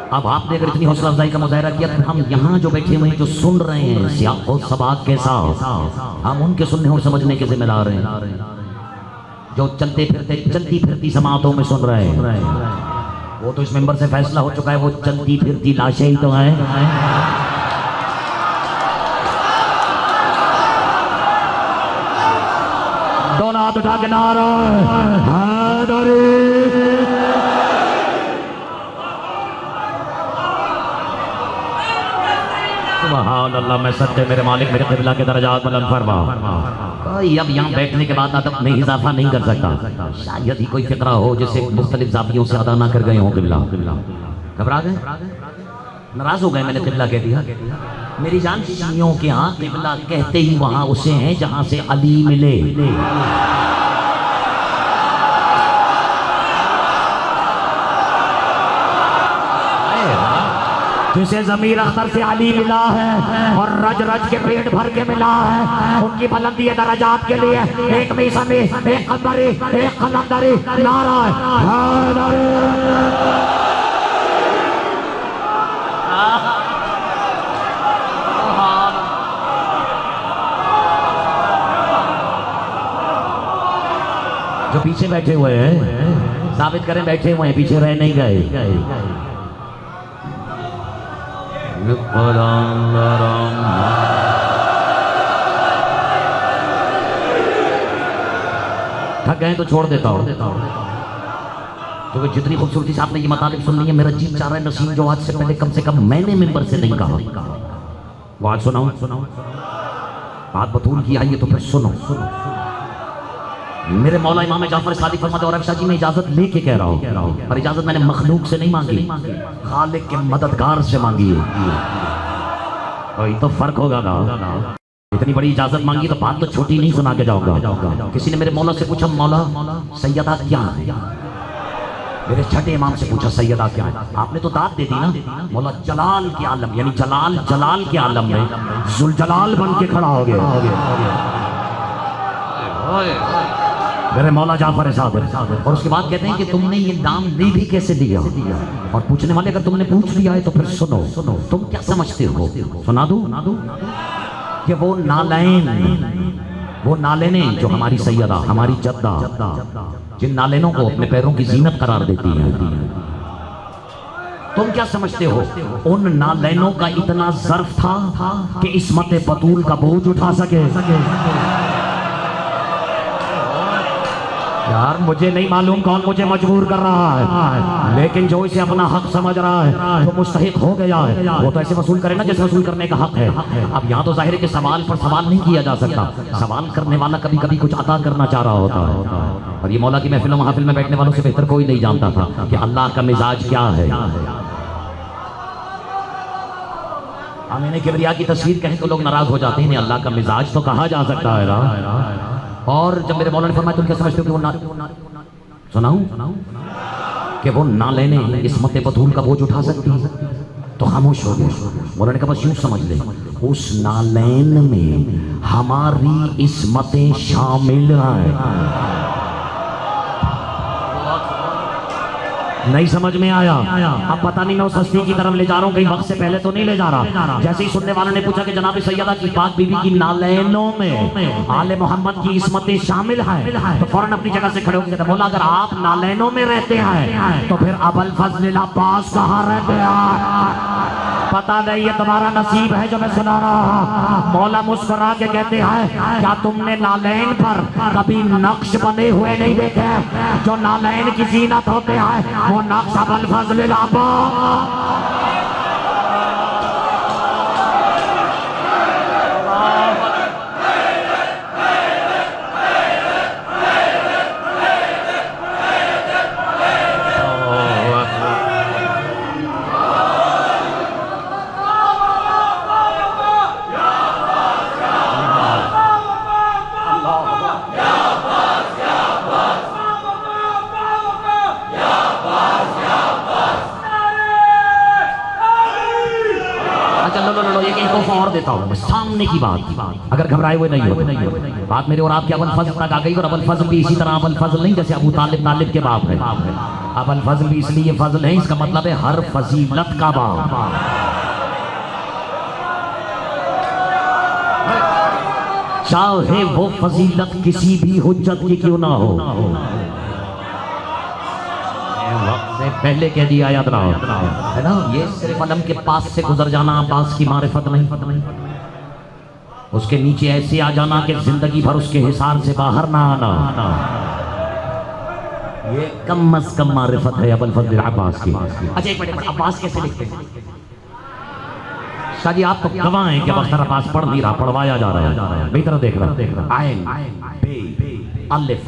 अब आपने अगर इतनी हौसला अफजाई का मुजाहरा किया तो हम यहाँ जो बैठे हुए हैं, जो सुन रहे हैं सियाक़ और सबाक़ के साथ, हम उनके सुनने और समझने के जिम्मेदार हैं। जो चलते फिरते चलती फिरती जमातों में सुन रहे हैं, वो तो इस मेंबर से फैसला हो चुका है, वो चलती फिरती लाशें ही तो हैं। दोनों हाथ उठा के नारा हैदरी। सुभान अल्लाह, मैं सच्चे मेरे मालिक मेरे क़िबला के दरजात बुलंद फरमा। कोई अब यहाँ बैठने के बाद अदब में इजाफा नहीं कर सकता। शायद ही कोई फिक्रा हो जिसे मुख्तलिफ ज़ावियों से अदा ना कर गए हों। क़िबला घबरा गए, नाराज हो गए, मैंने क़िबला कह दिया। मेरी जान, शियों के यहाँ क़िबला कहते ही वहाँ उसे हैं जहाँ से अली मिले। जिसे ज़मीर अख्तर से अली मिला है और रज रज के पेट भर के मिला है, उनकी बुलंदी दरजात के लिए एक मीसानी, एक कदरी, एक कलंदरी, नारा हैदरी। जो पीछे बैठे हुए हैं साबित करें, बैठे हुए हैं, पीछे रह नहीं गए। थक गए तो छोड़ देता हूँ, क्योंकि जितनी खूबसूरती से आपने ये मतालिब सुन ली है, मेरा जी चाह रहा है नसीम जो आज से कम मैंने मिंबर से नहीं कहा, वो आज सुनाऊं। बात बतूल की आई है तो फिर सुनो। मेरे मौला इमाम जाफर सादिक फरमाते और अफसा जी मैं इजाजत लेके कह रहा हूँ, पर इजाजत मैंने मखलूक से नहीं मांगी, खालिक के मददगार से मांगी है। और ये तो फर्क होगा ना, इतनी बड़ी इजाजत मांगी तो बात तो छोटी नहीं सुना के जाऊंगा। किसी ने मेरे मौला से पूछा, मौला सैयदा क्या है? मेरे छठे इमाम से पूछा, सैयदा क्या है? आपने तो दाद दे दी ना। मौला जलाल के आलम, यानी जलाल के आलम में जुलजलाल बन के खड़ा हो गया। मेरे मौला जाफर साहब, और उसके बाद कहते हैं कि तुमने ये नाम ली भी कैसे लिया? और पूछने वाले अगर तुमने पूछ लिया है तो फिर सुनो, तुम क्या समझते हो? सुना दो कि वो नालैने जो हमारी सैयदा, हमारी जद्दा, जिन नालैनों को अपने पैरों की जीनत करार देती हैं, तुम क्या समझते हो उन नालैनों का इतना ज़र्फ था कि इस्मत बतूल का बोझ उठा सके? यार मुझे नहीं मालूम कौन मुझे मजबूर कर रहा है, लेकिन जो इसे अपना हक समझ रहा है, जो मुस्तहिक हो गया है, वो तो ऐसे वसूल करे ना जैसे वसूल करने का हक है। अब यहाँ तो जाहिर है कि सवाल पर सवाल नहीं किया जा सकता। सवाल करने वाला कभी कभी कुछ अता करना चाह रहा होता है, और ये मौला की महफिलों महफिल में बैठने वालों से बेहतर कोई नहीं जानता था कि अल्लाह का मिजाज क्या है। आमीने किबरिया की तस्वीर कहें तो लोग नाराज हो जाते हैं, अल्लाह का मिजाज तो कहा जा सकता है ना। और जब मेरे मौला ने फरमाया तुम क्या समझते हो कि वो सुनाऊं कि वो नालैने इस्मत बतूल का बोझ उठा सकती है, तो खामोश हो गए। मौला ने कहा बस यूं समझ ले, उस नालैन में हमारी इस्मतें शामिल हैं। नहीं समझ में आया? अब पता नहीं मैं उस हस्ती की तरफ ले जा रहा हूँ, कहीं वक्त से पहले तो नहीं ले जा रहा। जैसे ही सुनने वालों ने पूछा कि जनाब सैयदा की पाक बीबी की नालैनों में आले मोहम्मद की इस्मतें शामिल हैं, तो फौरन अपनी जगह से खड़े होकर बोला अगर आप नालैनों में रहते हैं तो फिर अबुल फजल अब्बास कहाँ रहते हैं? पता नहीं ये तुम्हारा नसीब है जो मैं सुना रहा। मौला मुस्कुरा के कहते हैं क्या तुमने नालैन पर कभी नक्श बने हुए नहीं देखे? जो नालैन की जीनत होते हैं वो नक्श अबुल फजल अब्बास। एक और देता हूँ सामने की बात, अगर घबराए हुए नहीं हो। बात मेरे और आपके अबुल फजल तक आ गई, और अबुल फजल भी इसी तरह अबुल फजल नहीं जैसे अबू तालिब के बाप है। अबुल फजल भी इसलिए फजल है, इसका मतलब है हर फजीलत का बाप। चाहे वो फजीलत किसी भी हुज्जत की क्यों ना हो। पहले कह दिया याद रहा है ना, ये सिर्फ अलम के पास से गुजर जाना अब्बास की मारिफत नहीं, उसके नीचे ऐसे आ जाना कि जिंदगी भर उसके हिसार से बाहर ना आना, ये कम अज कम मारिफत है अबुल फजल अब्बास की। अच्छा एक मिनट, अब्बास कैसे लिखते हैं? शादी आप तो गवाह हैं कि अख्तर अब्बास पढ़ नहीं रहा, पढ़वाया जा रहा है। मेरी तरफ देख रहा, आइन बे अलिफ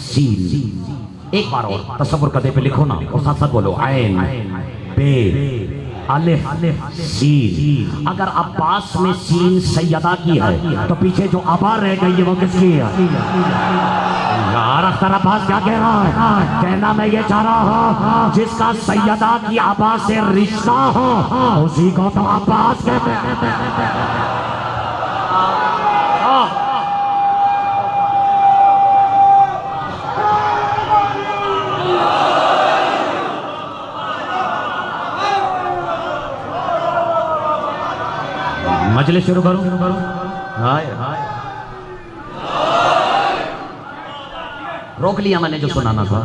सीन। एक बार और तसव्वुर करते पे लिखो ना, और साथ साथ बोलो आइन बे अलिफ सीन। अगर अब्बास में सीन सैयदा की है तो पीछे जो अबा रह गई है वो किसकी है? यार अख्तर अब्बास क्या कह रहा है? कहना मैं ये चाह रहा हूँ जिसका सैयदा की अबा से रिश्ता हो उसी को तो अब्बास कहते हैं। मजलिस शुरू करूं? हाय हाय, रोक लिया मैंने जो सुनाना था।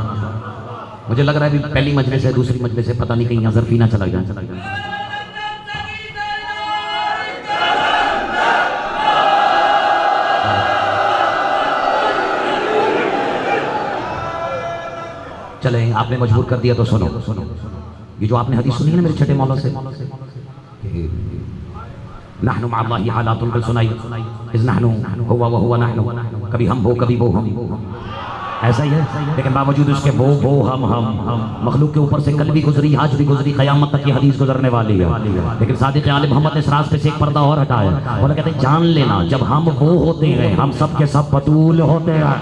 मुझे लग रहा है अभी पहली मजलिस है, दूसरी मजलिस है, पता नहीं कहीं यहाँ ज़र्फी ना चला जाए। चले, आपने मजबूर कर दिया तो सुनो। ये जो आपने हदीस सुनी है ना मेरे छठे मौला से, नहनु मअल्लाहि हालातुन, कल सुनाई इज़ नहनु हुवा व हुवा नहनु, कभी हम हो कभी वो हम, ऐसा ही है। लेकिन बावजूद उसके वो हम मखलूक के ऊपर से कल भी गुजरी, आज भी गुजरी, क़यामत तक की हदीस गुजरने वाली है। लेकिन सादिक़ आलिम मोहम्मद ने इस रास्ते से एक पर्दा और हटाया, बोला कहते हैं जान लेना जब हम वो होते हैं हम सब के सब बतूल होते हैं।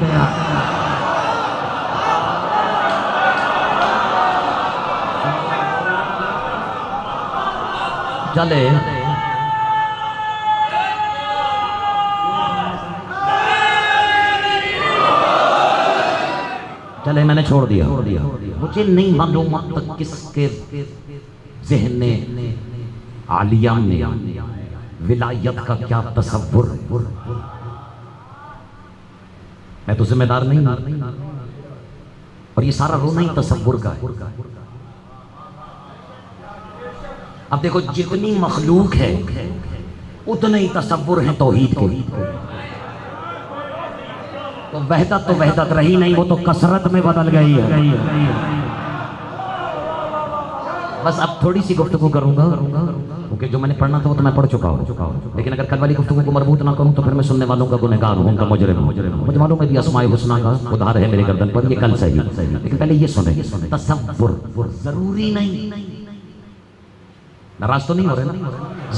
चले चले, मैंने छोड़ दिया। मुझे नहीं मालूम अब तक किसके ज़हन आलिया में विलायत का क्या तसव्वुर। मैं तो जिम्मेदार नहीं, और ये सारा रोना ही तसव्वुर का है। अब देखो जितनी मखलूक है उतने ही तसव्वुर हैं तौहीद के। तो वहदत रही नहीं, वो तो कसरत में बदल गई है। बस अब थोड़ी सी गुफ्तगू करूंगा, क्योंकि जो मैंने पढ़ना था वो तो मैं पढ़ चुका हूँ। लेकिन अगर कल वाली गुफ्तगू को मरबूत ना करूँ तो फिर मैं सुनने वालों का गुनहगार हूँ, उनका मुजरिम हूँ। मुझे मालूम है भी अस्माए हुस्ना का उधार है मेरे गर्दन पर, ये कल सही। लेकिन पहले ये सुने, तसव्वुर जरूरी नहीं, नाराज तो नहीं हो रहे ना,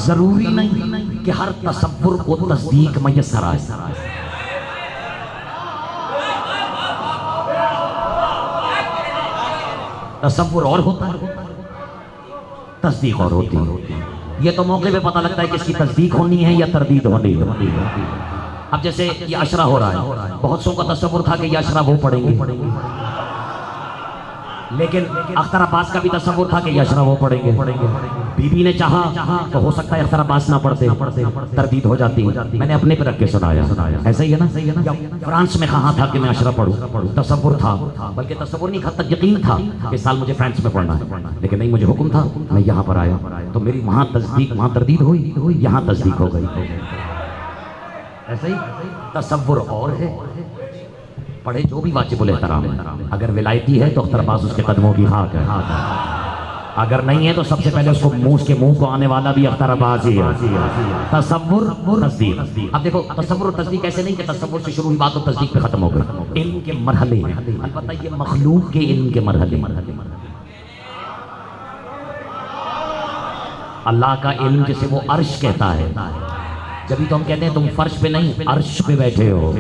जरूरी नहीं कि हर तसव्वुर को तस्दीक मैसर आए। तसव्वुर और होता है, तस्दीक और होती है। ये तो मौके पे पता लगता है कि इसकी तस्दीक होनी है या तरदीद होनी है। अब जैसे ये अशरा हो रहा है, बहुत सौ का तसव्वुर था कि ये अशरा वो पढ़ेंगे, लेकिन अख्तर अब्बास का भी तसव्वुर था कि ये अशरा वो पढ़ेंगे। बीबी ने चाहा तो हो सकता है अख्तर अब्बास ना पढ़ते, तरदीद हो जाती। मैंने अपने पे रख के सुनाया। ऐसा ही है ना। फ्रांस में कहा था कि मैं अशरा पढ़ूं, तसव्वुर था, बल्कि तसव्वुर नहीं, हद तक यकीन था कि साल मुझे फ्रांस में पढ़ना है। लेकिन नहीं, मुझे हुक्म था, मैं यहाँ पर आया तो मेरी वहाँ तस्दीक, वहाँ तरदीद हुई, यहाँ तस्दीक हो गई। ऐसा ही तसव्वुर और है, पढ़े जो भी वाजिबुल एहतराम है। अगर विलायती है तो अख्तर अब्बास उसके कदमों की खाक है, अगर नहीं है तो सबसे पहले उसको मुंह को आने वाला भी अख्तर अब्बास ही है। तसव्वुर तस्दीक। अब देखो तसव्वुर तस्दीक ऐसे नहीं कि तसव्वुर से शुरू हुई बात तो तस्दीक पे खत्म हो गई। इल्म के मरहले हैं, अलबत्ता ये मखलूक के इल्म के मरहले। अल्लाह का इल्म जिसे वो अर्श कहता है, जब तो हम कहते हैं तुम फर्श पे नहीं अर्श पे बैठे हो।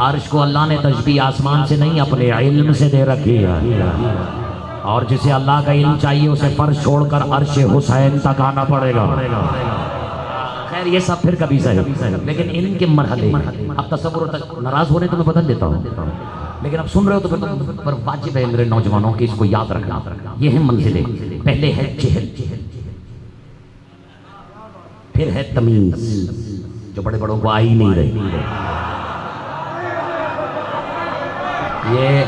अर्श को अल्लाह ने तशबीह आसमान से नहीं अपने इल्म से दे रखी है, और जिसे अल्लाह का इल्म चाहिए उसे फर्श छोड़कर अर्श हुसैन तक आना पड़ेगा। खैर ये सब फिर कभी सही, लेकिन इनके मरहले अब तसव्वुर नाराज हो रहे तो मैं बदल देता हूँ, लेकिन अब सुन रहे हो तो फिर तुम पर वाजिब है मेरे नौजवानों की इसको याद रखना। ये है मंजिलें। पहले है जहल, फिर है तमीज जो बड़े बड़ों को आ ही नहीं रही। ये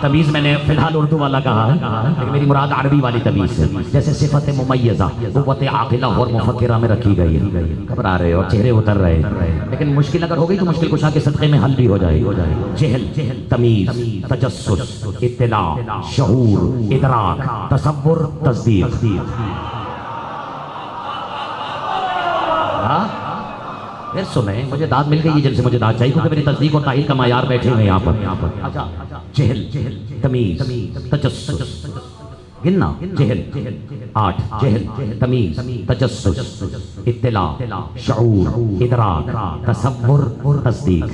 तमीज़ मैंने फिलहाल उर्दू वाला कहा है, लेकिन मेरी मुराद अरबी वाली तमीज़ है। जैसे सिफत मुमय्यज़ा क़ुव्वत आक़िला और मुफ़क्किरा में रखी गई है। घबरा रहे हो, चेहरे उतर रहे हैं, लेकिन मुश्किल अगर हो गई तो मुश्किल कुशा के सदक़े में हल भी हो जाएगी। जहल, तमीज़, तजस्सुस, इत्तिला, शऊर, इदराक, तसव्वुर, तस्दीक़। फिर सुने, मुझे दाद मिल गई है जिनसे मुझे दाद चाहिए, क्योंकि मेरी तस्दीक और ताहीर का मायार बैठे हुए यहाँ पर। अच्छा, जहल, तमीज़, तजस्सुस, गिनना। जहल 8, जहल, तमीज़, तजस्सुस, इत्तिला, शऊर, इदराक, तसव्वुर, तस्दीक।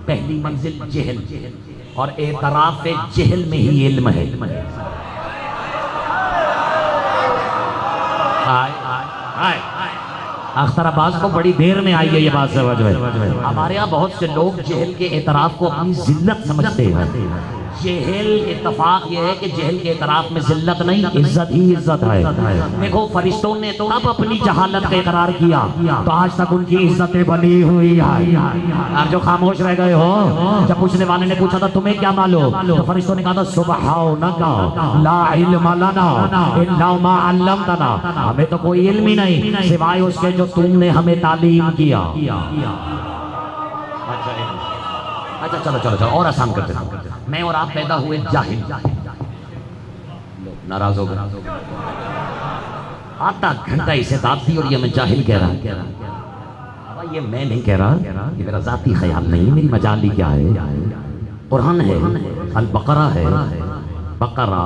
पहली मंजिल जहल, और एतराफ़ जहल में ही इल्म है। अख्तर अब्बास को बड़ी देर में आई है ये बात समझ में। हमारे यहाँ बहुत से लोग जहल के एतराफ़ को अपनी जिल्लत समझते हैं। जहल इत्तफाक ये है कि जहल के एतराफ़ में जिल्लत नहीं, इज्जत ही इज्जत है। देखो फरिश्तों ने तो अब अपनी जहालत का इकरार किया तो आज तक उनकी इज्जतें बनी हुई है। आप जो खामोश रह गए हो, जब पूछने वाले ने पूछा था तुम्हें क्या मालूम, तो फरिश्तों ने कहा था सुब्हानका ला इल्म लना इल्ला मा अल्लमतना, हमें तो कोई इल्म ही नहीं सिवाय उसके जो तुमने हमें तालीम किया। अच्छा चलो और आसान करते हैं। मैं और आप पैदा हुए जाहिल, नाराज हो गए, आधा घंटा इसे दाद दी और ये मैं जाहिल कह रहा। अब ये मैं नहीं कह रहा, ये मेरा जाती ख्याल नहीं, मेरी मजाली क्या है। कुरान है, अल बकरा है, बकरा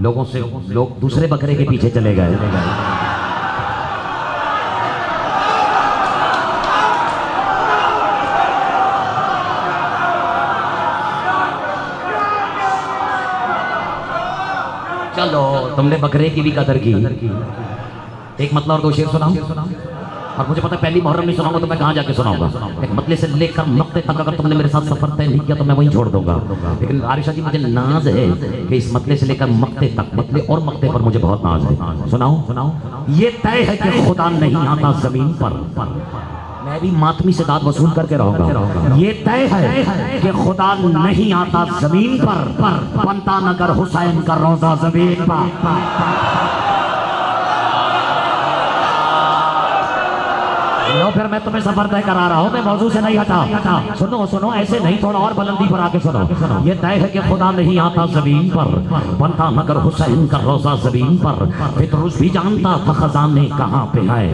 लोगों से लोग दूसरे बकरे के पीछे चले गए। चलो तुमने बकरे की भी कदर की। एक मतलब और दो शेर सुनाऊं, और मुझे पता है पहली मुहर्रम नहीं सुनाऊंगा तो मैं कहाँ जाके सुनाऊंगा। एक मतले से लेकर मक्ते तक अगर तुमने मेरे साथ सफर तय नहीं किया तो मैं वहीं छोड़ दूंगा। लेकिन आरिशा जी मुझे नाज है कि इस मतले से लेकर मक्ते तक, मतले और मक्ते पर मुझे बहुत नाज है। सुनाऊं? ये तय है कि खुदा नहीं आता जमीन पर, मैं भी मातमी से दाद वसूल करके रहूंगा। ये तय है कि खुदा नहीं आता जमीन पर, बनता नगर हुसैन का रोजा जमीन पर। फिर मैं तुम्हें सफर तय करा रहा हूँ, मैं मौजू से नहीं हटा। सुनो ऐसे नहीं, थोड़ा और बुलंदी पर आके सुनो। ये तय है कि खुदा नहीं आता जमीन पर, बनता नगर हुसैन का रोजा जमीन पर। फितरुस भी जानता था खजाने कहाँ पे है।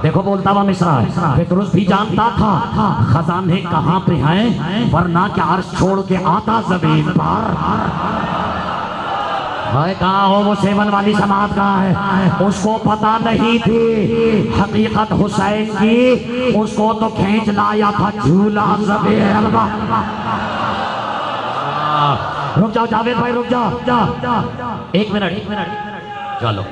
देखो बोलता हुआ मिसरा है, फितरुस भी जानता था खजाने कहाँ पे हैं, वरना क्या अर्श छोड़ के आता जमीन पर। कहाँ हो वो सेवन वाली समात कहाँ है, उसको पता नहीं थी हकीकत हुसैन की, उसको तो खींच लाया था झूला जमीन पर। रुक जाओ जावेद भाई, रुक जाओ, एक मिनट चलो।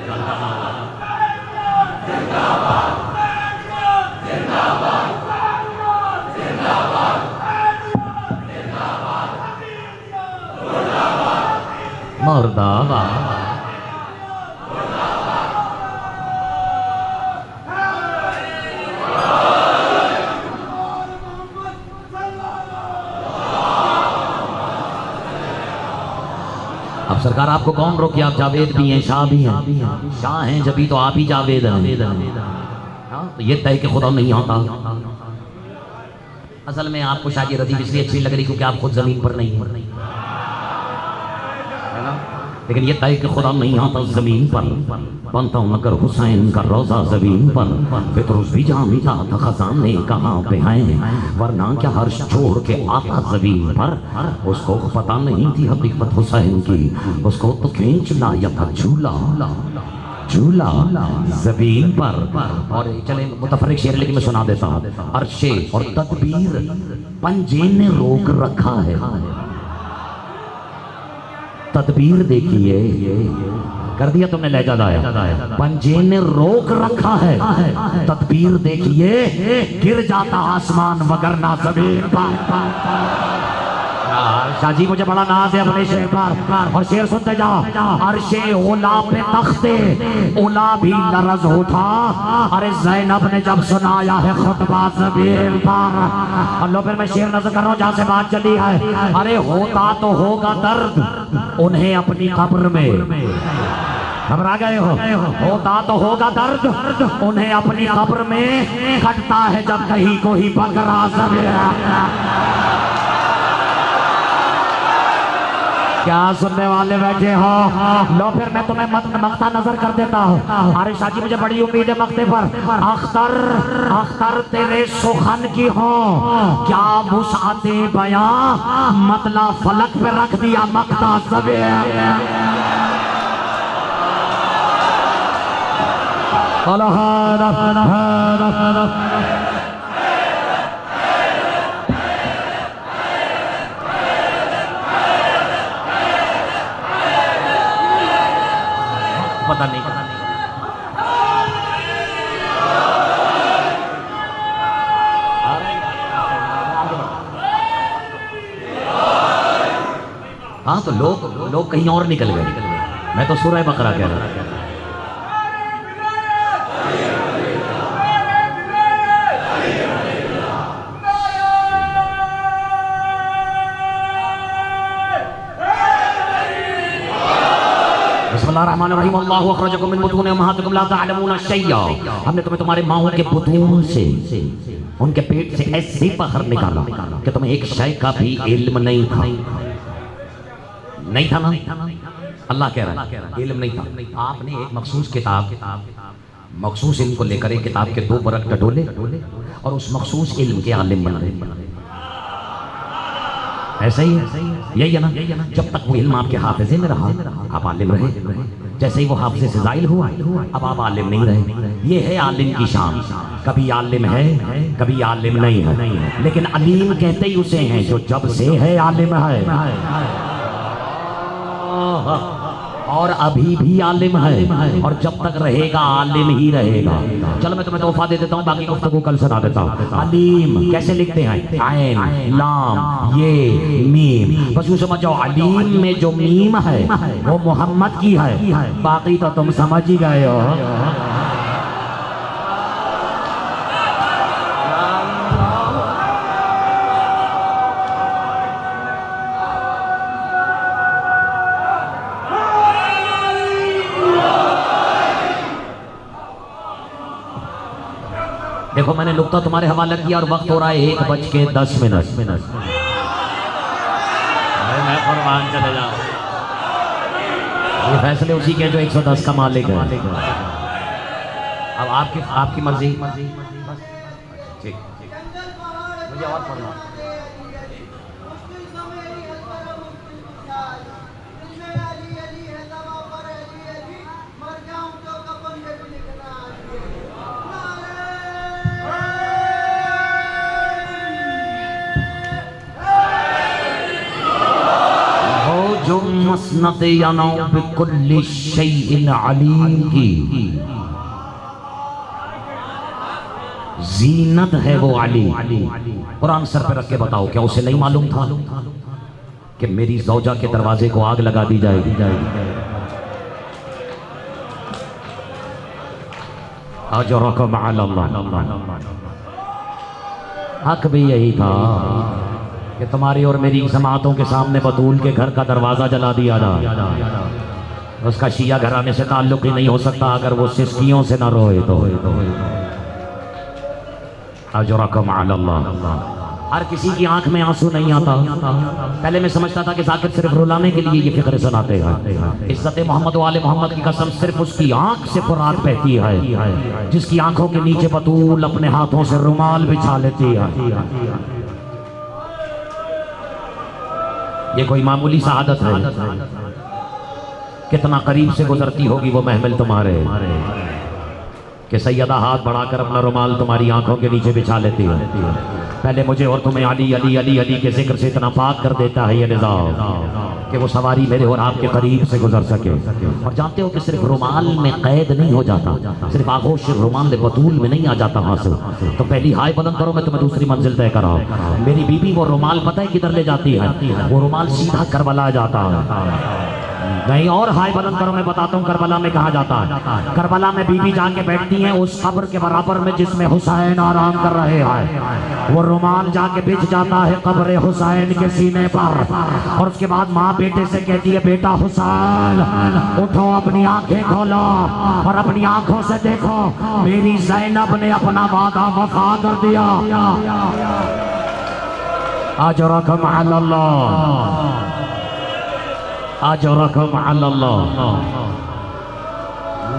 मुर्दाबाद। अब सरकार आपको कौन रोके, आप जावेद भी हैं, शाह भी हैं। शाह हैं जभी तो आप ही जावेद हैं। तो ये तय कि खुदा नहीं आता। असल में आपको शायद ये रदीफ इसलिए अच्छी लग रही क्योंकि आप खुद जमीन पर नहीं है ना, लेकिन ये तय कि खुदा नहीं आता जमीन पर, बनता हूँ नगर हुसैन का रोजा जमीन पर। फितरुस भी जानता था खजाने कहाँ पे हैं, वरना क्या हर्ष छोड़ के आता जमीन पर। उसको पता नहीं थी हकीकत हुसैन की, उसको तो खींच लाया था झूला जमीन पर। और चले मुतफर्रिक शेर लेकिन मैं सुना देता हूँ। अर्शे और तदबीर पंजे ने रोक रखा है, तदबीर देखिए कर दिया तुमने लहजा दाया। पंजे ने रोक रखा है, तदबीर देखिए, गिर जाता आसमान वगरना जमीन पर। शाहजी मुझे बड़ा नाज है अपने शेर पर, और शेर सुनते जाओ। अर्शे ओला पे तख्ते ओला भी लरज उठा, अरे जैनब ने जब सुनाया है खुतबा ज़मीन पर। लो फिर मैं शेर नजर कर रहा हूँ जहाँ से बात चली है। अरे होता तो होगा दर्द उन्हें अपनी कब्र में, घबरा गए हो, होता तो होगा दर्द उन्हें अपनी कब्र में, कटता है जब कहीं कोई बकरा ज़मीन। क्या सुनने वाले बैठे हो? लो फिर मैं तुम्हें मक्ता नजर कर देता हूँ। अरे शाहजी मुझे बड़ी उम्मीद है मक्ते पर। अख्तर अख्तर तेरे सुखन की हो, क्या वुसअते बयां मतलब फलक पे रख दिया मक्ता सबे। पता नहीं हाँ, तो लोग कहीं और निकल गए। मैं तो सूरह बकरा कह रहा था। बिस्मिल्लाहिर्रहमानिर्रहीम। अल्लाहु अखरजकुम मिन बुतूनि उम्महातिकुम ला तअलमूना शैया। हमने तुम्हें तुम्हारे माओं के बुतून से, उनके पेट से ऐसे बाहर निकाला कि तुम्हें एक शय का भी इल्म नहीं था। नहीं था ना? अल्लाह कह रहा है इल्म नहीं था। आपने एक मखसूस किताब, मखसूस इल्म को लेकर एक किताब के 2 बरक टटोले और उस मखसूस इल्म के आलिम बना। ऐसा ही है, यही है ना? जब तक वो इल्म आपके हाफिजे में रहा आप आलिम रहे। जैसे ही वो हाफिजे से ज़ाइल हुआ अब आप आलिम नहीं रहे। ये है आलिम की शान, कभी आलिम है कभी आलिम नहीं है, लेकिन अलीम कहते ही उसे हैं जो जब से है आलिम है और अभी भी आलिम है और जब तक रहेगा आलिम ही रहेगा। चलो मैं तुम्हें तोहफा दे देता हूँ, बाकी गुफ्तगू कल सुना देता हूँ। अलीम कैसे लिखते हैं? ऐन लाम ये मीम। बस यूँ समझ जाओ, अलीम में जो मीम है वो मोहम्मद की है, बाकी तो तुम समझ ही गए हो। देखो मैंने नुक्ता तुम्हारे हवाले किया और वक्त हो रहा है 1:10। मैं कुर्बान चले जाऊं। ये फैसले उसी के जो 110 का मालिक है। अब आपकी मर्जी। ठीक, मुझे और पढ़ना। जो मसनद याना बिकुल्ली शैइन अलीम की जीनत है वो अली। कुरान सर पे रख के बताओ, क्या उसे नहीं मालूम था कि मेरी ज़ौजा के दरवाजे को आग लगा दी जाएगी? अजरकुम अल्लाह। हक भी यही था कि तुम्हारी और मेरी जमातों के सामने बतूल के घर का दरवाजा जला दिया जाए। उसका शिया घराने से ताल्लुक ही नहीं हो सकता अगर वो सिस्कियों से ना रोए तो। अजरकुम अल्लाह। हर किसी की आंख में आंसू नहीं आता। पहले मैं समझता था कि जाकिर सिर्फ रुलाने के लिए ये फिक्र सुनाते हैं। इज्जत मोहम्मद वाले मोहम्मद की कसम, सिर्फ उसकी आंख से फुरात बहती है जिसकी आंखों के नीचे बतूल अपने हाथों से रुमाल बिछा लेती है। ये कोई मामूली शहादत है? कितना करीब से गुजरती होगी वो महमिल तुम्हारे कि सैयदा हाथ बढ़ाकर अपना रुमाल तुम्हारी आंखों के नीचे बिछा लेती है। पहले मुझे और तुम्हें अली अली अली अली के जिक्र से इतना पाक कर देता है ये निज़ाम कि वो सवारी मेरे और आपके करीब से गुजर सके। और जानते हो कि सिर्फ रुमाल में कैद नहीं हो जाता, सिर्फ आगोश रुमाल बतूल में नहीं आ जाता हासिल। तो पहली हाय बुलंद करो, मैं तुम्हें दूसरी मंजिल तय कराऊं। मेरी बीबी वो रुमाल पता है किधर ले जाती है? वो रुमाल सीधा करबला जाता है। नहीं और हाय बुलंद करो, मैं बताता हूँ करबला में कहा जाता है। करबला में बीबी जाके बैठती है उस कब्र के बराबर में जिसमें हुसैन आराम कर रहे हैं। वो रुमाल जाके बिछ जाता है कब्र हुसैन के सीने पर। और उसके बाद माँ बेटे से कहती है, बेटा हुसैन उठो, अपनी आंखें खोलो और अपनी आंखों से देखो, मेरी ज़ैनब ने अपना वादा वफा कर दिया। अजरकम अल्लाह, अजरकम अल्लाह।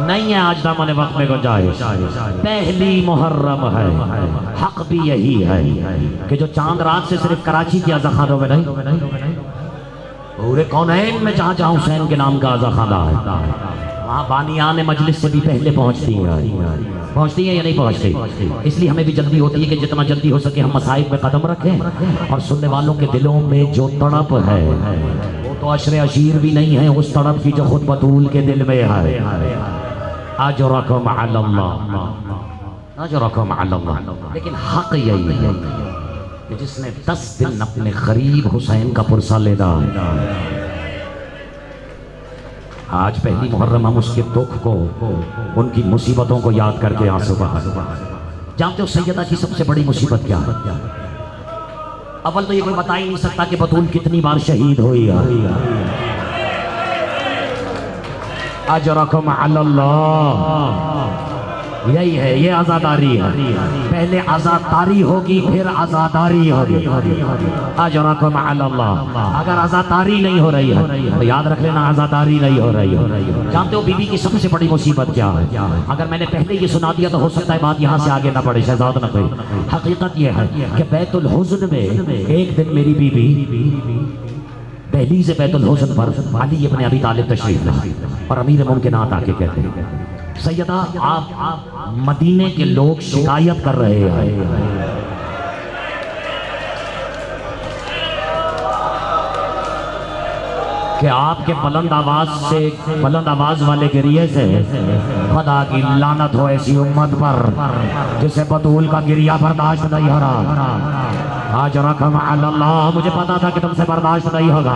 नहीं है आज दामन वक्त में गुंजाइश। पहली मुहर्रम है, हक भी यही है कि जो चांद रात से सिर्फ कराची के आज़ा खानों में नहीं, पूरे कौनैन में जहाँ जहाँ हुसैन के नाम का आज़ा खाना है, वहाँ बानियान मजलिस से भी पहले पहुँचती है या नहीं पहुँचती। इसलिए हमें भी जल्दी होती है कि जितना जल्दी हो सके हम मसाइब में कदम रखें। और सुनने वालों के दिलों में जो तड़प है वो तो अशरे अशीर भी नहीं है उस तड़प की जो खुद बतूल के दिल में है। अजरकम अल्लाह, अजरकम अल्लाह। लेकिन हक यही है कि जिसने 10 दिन अपने करीब हुसैन का पुरसा लेना, आज पहली मुहर्रम हम उसके दुख को, उनकी मुसीबतों को याद करके आंसू बहा। जानते हो सैयदा की सबसे बड़ी मुसीबत क्या है? अव्वल तो ये कोई बता ही नहीं सकता कि बतूल कितनी बार शहीद हुई है। अजरकम अल्लाह, यही है, ये आज़ादारी है। पहले आज़ादारी होगी फिर आज़ादारी होगी। अजरकम अल्लाह। अगर आज़ादारी नहीं हो रही है तो याद रख लेना आज़ादारी नहीं हो रही है। जानते हो बीबी की सबसे बड़ी मुसीबत क्या है? अगर मैंने पहले ये सुना दिया तो हो सकता है बात यहाँ से आगे ना बढ़े, शहजाद न कोई। हकीकत यह है कि बैतुल हुज़्न में एक दिन मेरी बीबी दहलीज़ से बैतुल हुज़्न पर अली इब्न अबी तालिब तशरीफ लाए और अमीर मुमकिनात आके कहते हैं, सैयदा आप मदीने के लोग शिकायत कर रहे हैं कि आपके बुलंद आवाज वाले गिरिये से खुदा की लानत हो ऐसी उम्मत पर जिसे बतूल का गिरिया बर्दाश्त नहीं हो रहा। अजरकम अल्लाह, मुझे पता था कि तुमसे बर्दाश्त नहीं होगा।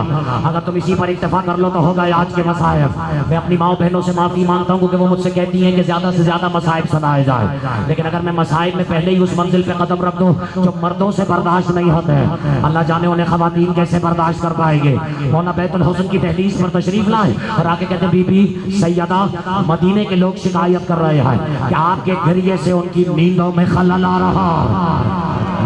अगर तुम इसी पर इत्तेफाक कर लो तो होगा आज के मसाइब। मैं अपनी माँ बहनों से माफ़ी मांगता हूँ कि वो मुझसे कहती हैं कि ज़्यादा से ज़्यादा मसाइब सुनाए जाए, लेकिन अगर मैं मसाइब में पहले ही उस मंजिल पे कदम रख दूँ जो मर्दों से बर्दाश्त नहीं होते हैं, अल्लाह जाने उन्हें ख़वातीन कैसे बर्दाश्त कर पाएंगे। मौला बैतुल हुज़्न की दहलीज़ पर तशरीफ लाए और आके कहते, बीबी सैयदा मदीने के लोग शिकायत कर रहे हैं कि आपके गिरिये से उनकी नींदों में खलल आ रहा।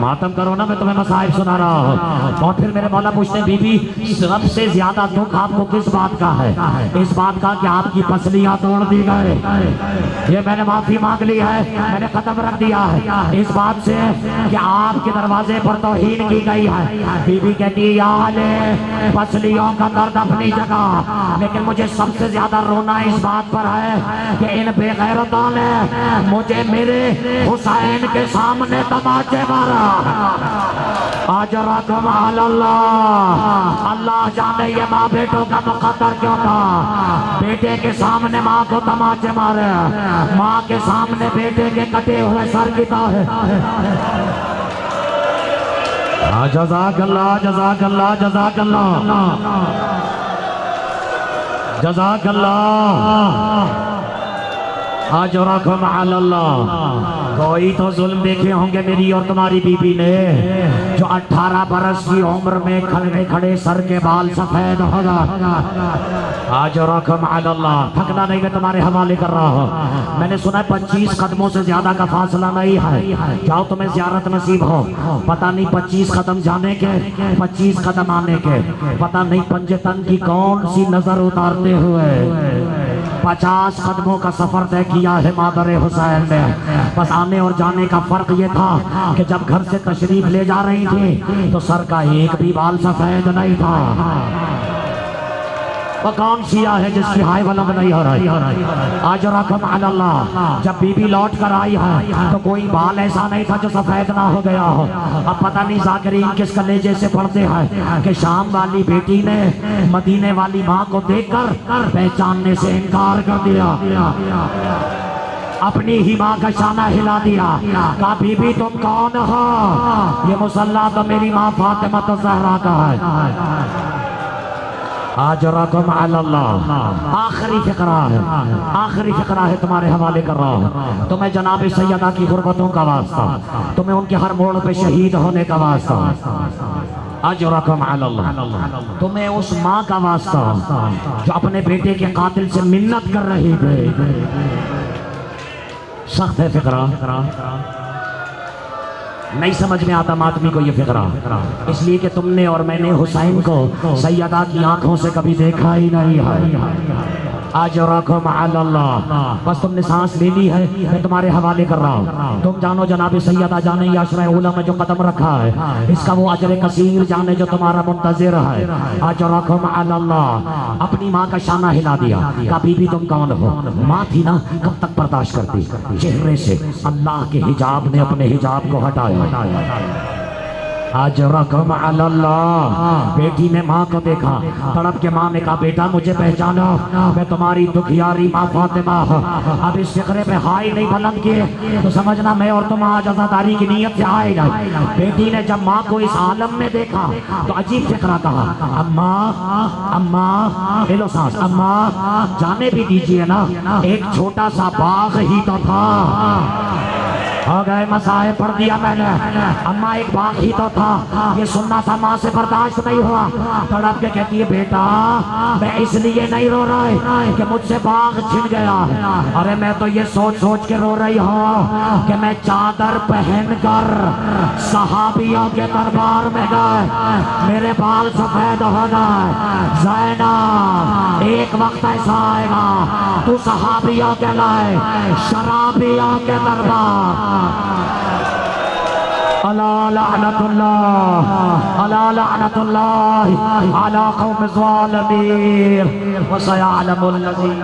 मातम करो ना, मैं तुम्हें मसाइब सुना रहा हूँ। और फिर मेरे मौला पूछते हैं, बीबी सबसे ज्यादा दुख आपको किस बात का है? इस बात का कि आपकी पसलियां तोड़ दी गए। ये मैंने माफी मांग ली है, मैंने कदम रख दिया है इस बात से कि आपके दरवाजे पर तौहीन की गई है। बीबी कहती है, यार पसलियों का दर्द अपनी जगह, लेकिन मुझे सबसे ज्यादा रोना इस बात पर है कि इन बेगैरतों ने मुझे मेरे हुसैन के सामने तमाचे मारा। अजरकम अल्लाह, अल्लाह जाने ये माँ बेटों का मुकद्दर क्यों था। बेटे के सामने माँ को तमाचे मारे, माँ के सामने बेटे के कटे हुए सर की है। जज़ाकल्लाह जज़ाकल्लाह जज़ाकल्लाह जज़ाकल्लाह। अजरकम अल्लाह। कोई तो जुल्म देखे होंगे मेरी और तुम्हारी बीबी ने, जो 18 बरस की उम्र में खड़े खड़े सर के बाल सफेद होगा। अजरकम अल्लाह। थकना नहीं, मैं तुम्हारे हवाले कर रहा हूँ। मैंने सुना 25 कदमों से ज्यादा का फासला नहीं है। जाओ तुम्हें ज़ियारत नसीब हो। पता नहीं 25 कदम जाने के 25 कदम आने के, पता नहीं पंजतन की कौन सी नजर उतारते हुए 50 कदमों का सफर तय किया है मादर हुसैन ने। बस आने और जाने का फर्क ये था कि जब घर से तशरीफ ले जा रही थी तो सर का एक भी बाल सफेद नहीं था। वो कौन शिया है जिसकी हाय बुलंद नहीं हो रही? आज रकम अल्लाह। जब बीबी लौट कर आई है तो कोई बाल ऐसा नहीं था जो सफेद ना हो गया हो। अब पता नहीं जाकिरीन किस कलेजे से पढ़ते हैं कि शाम वाली बेटी ने मदीने वाली माँ को देखकर पहचानने से इनकार कर दिया। अपनी ही माँ का शाना हिला दिया। कहा बीबी तुम कौन हो? ये मुसल्ला तो मेरी माँ फातिमा तो ज़हरा का है। आज रकम अल्लाह। आखिरी फिक्रा है, आखिरी फिक्रा है, तुम्हारे हवाले कर रहा हूँ। तुम्हें जनाब सैयदा की गुर्बतों का वास्ता, तुम्हें उनके हर मोड़ पे शहीद होने का वास्ता। आज रकम अल्लाह। तुम्हें उस माँ का वास्ता जो अपने बेटे के कातिल से मिन्नत कर रही थी। सख्त है फिक्रा, नहीं समझ में आता आदमी को ये फिक्रा, इसलिए कि तुमने और मैंने हुसैन को सैयदा की आंखों से कभी देखा ही नहीं है। आज रकम अल्लाह। बस तुमने सांस ले ली है, मैं तुम्हारे हवाले कर रहा हूँ। तुम जानो जनाब सैयदा जाने या अशरा उला में जो कदम रखा है, इसका वो अजर कसीर जाने जो तुम्हारा मुंतजिर है। आज रकम अल्लाह। अपनी माँ का शाना हिला दिया। कहा बीबी तुम कौन हो? माँ थी ना, कब तक बर्दाश्त करती? चेहरे से अल्लाह के हिजाब ने अपने हिजाब को हटाया। आज रकम अल्लाह। बेटी ने माँ को देखा, तड़प के माँ ने कहा बेटा मुझे पहचानो, मैं तुम्हारी दुखियारी माँ फातिमा हूँ। अब इस फिक्रे पे हाय नहीं बुलंद किए तो समझना मैं और तुम आज अज़ादारी की नीयत से आए नहीं। बेटी ने जब माँ को इस आलम में देखा तो अजीब फिक्रा कहा, अम्मा अम्मा हेलो सास, अम्मा जाने भी दीजिए ना, एक छोटा सा बाग ही तो था। हो गए मसाए पढ़ दिया मैंने। अम्मा एक बाग ही तो था, ये सुनना था, माँ से बर्दाश्त नहीं हुआ। तड़प के कहती है बेटा मैं इसलिए नहीं रो रहा है कि मुझसे बाग छिन गया। अरे मैं तो ये सोच सोच के रो रही हूँ कि मैं चादर पहनकर सहाबियों के दरबार में गए, मेरे बाल सफेद हो गए। ज़ैनब एक वक्त ऐसा आएगा तू सहाबियों के लाए शराबियों के दरबार। अला लानतुल्लाह अला लानतुल्लाह अला कौम ज़ालिमीन व सयअलमुल लज़ीन।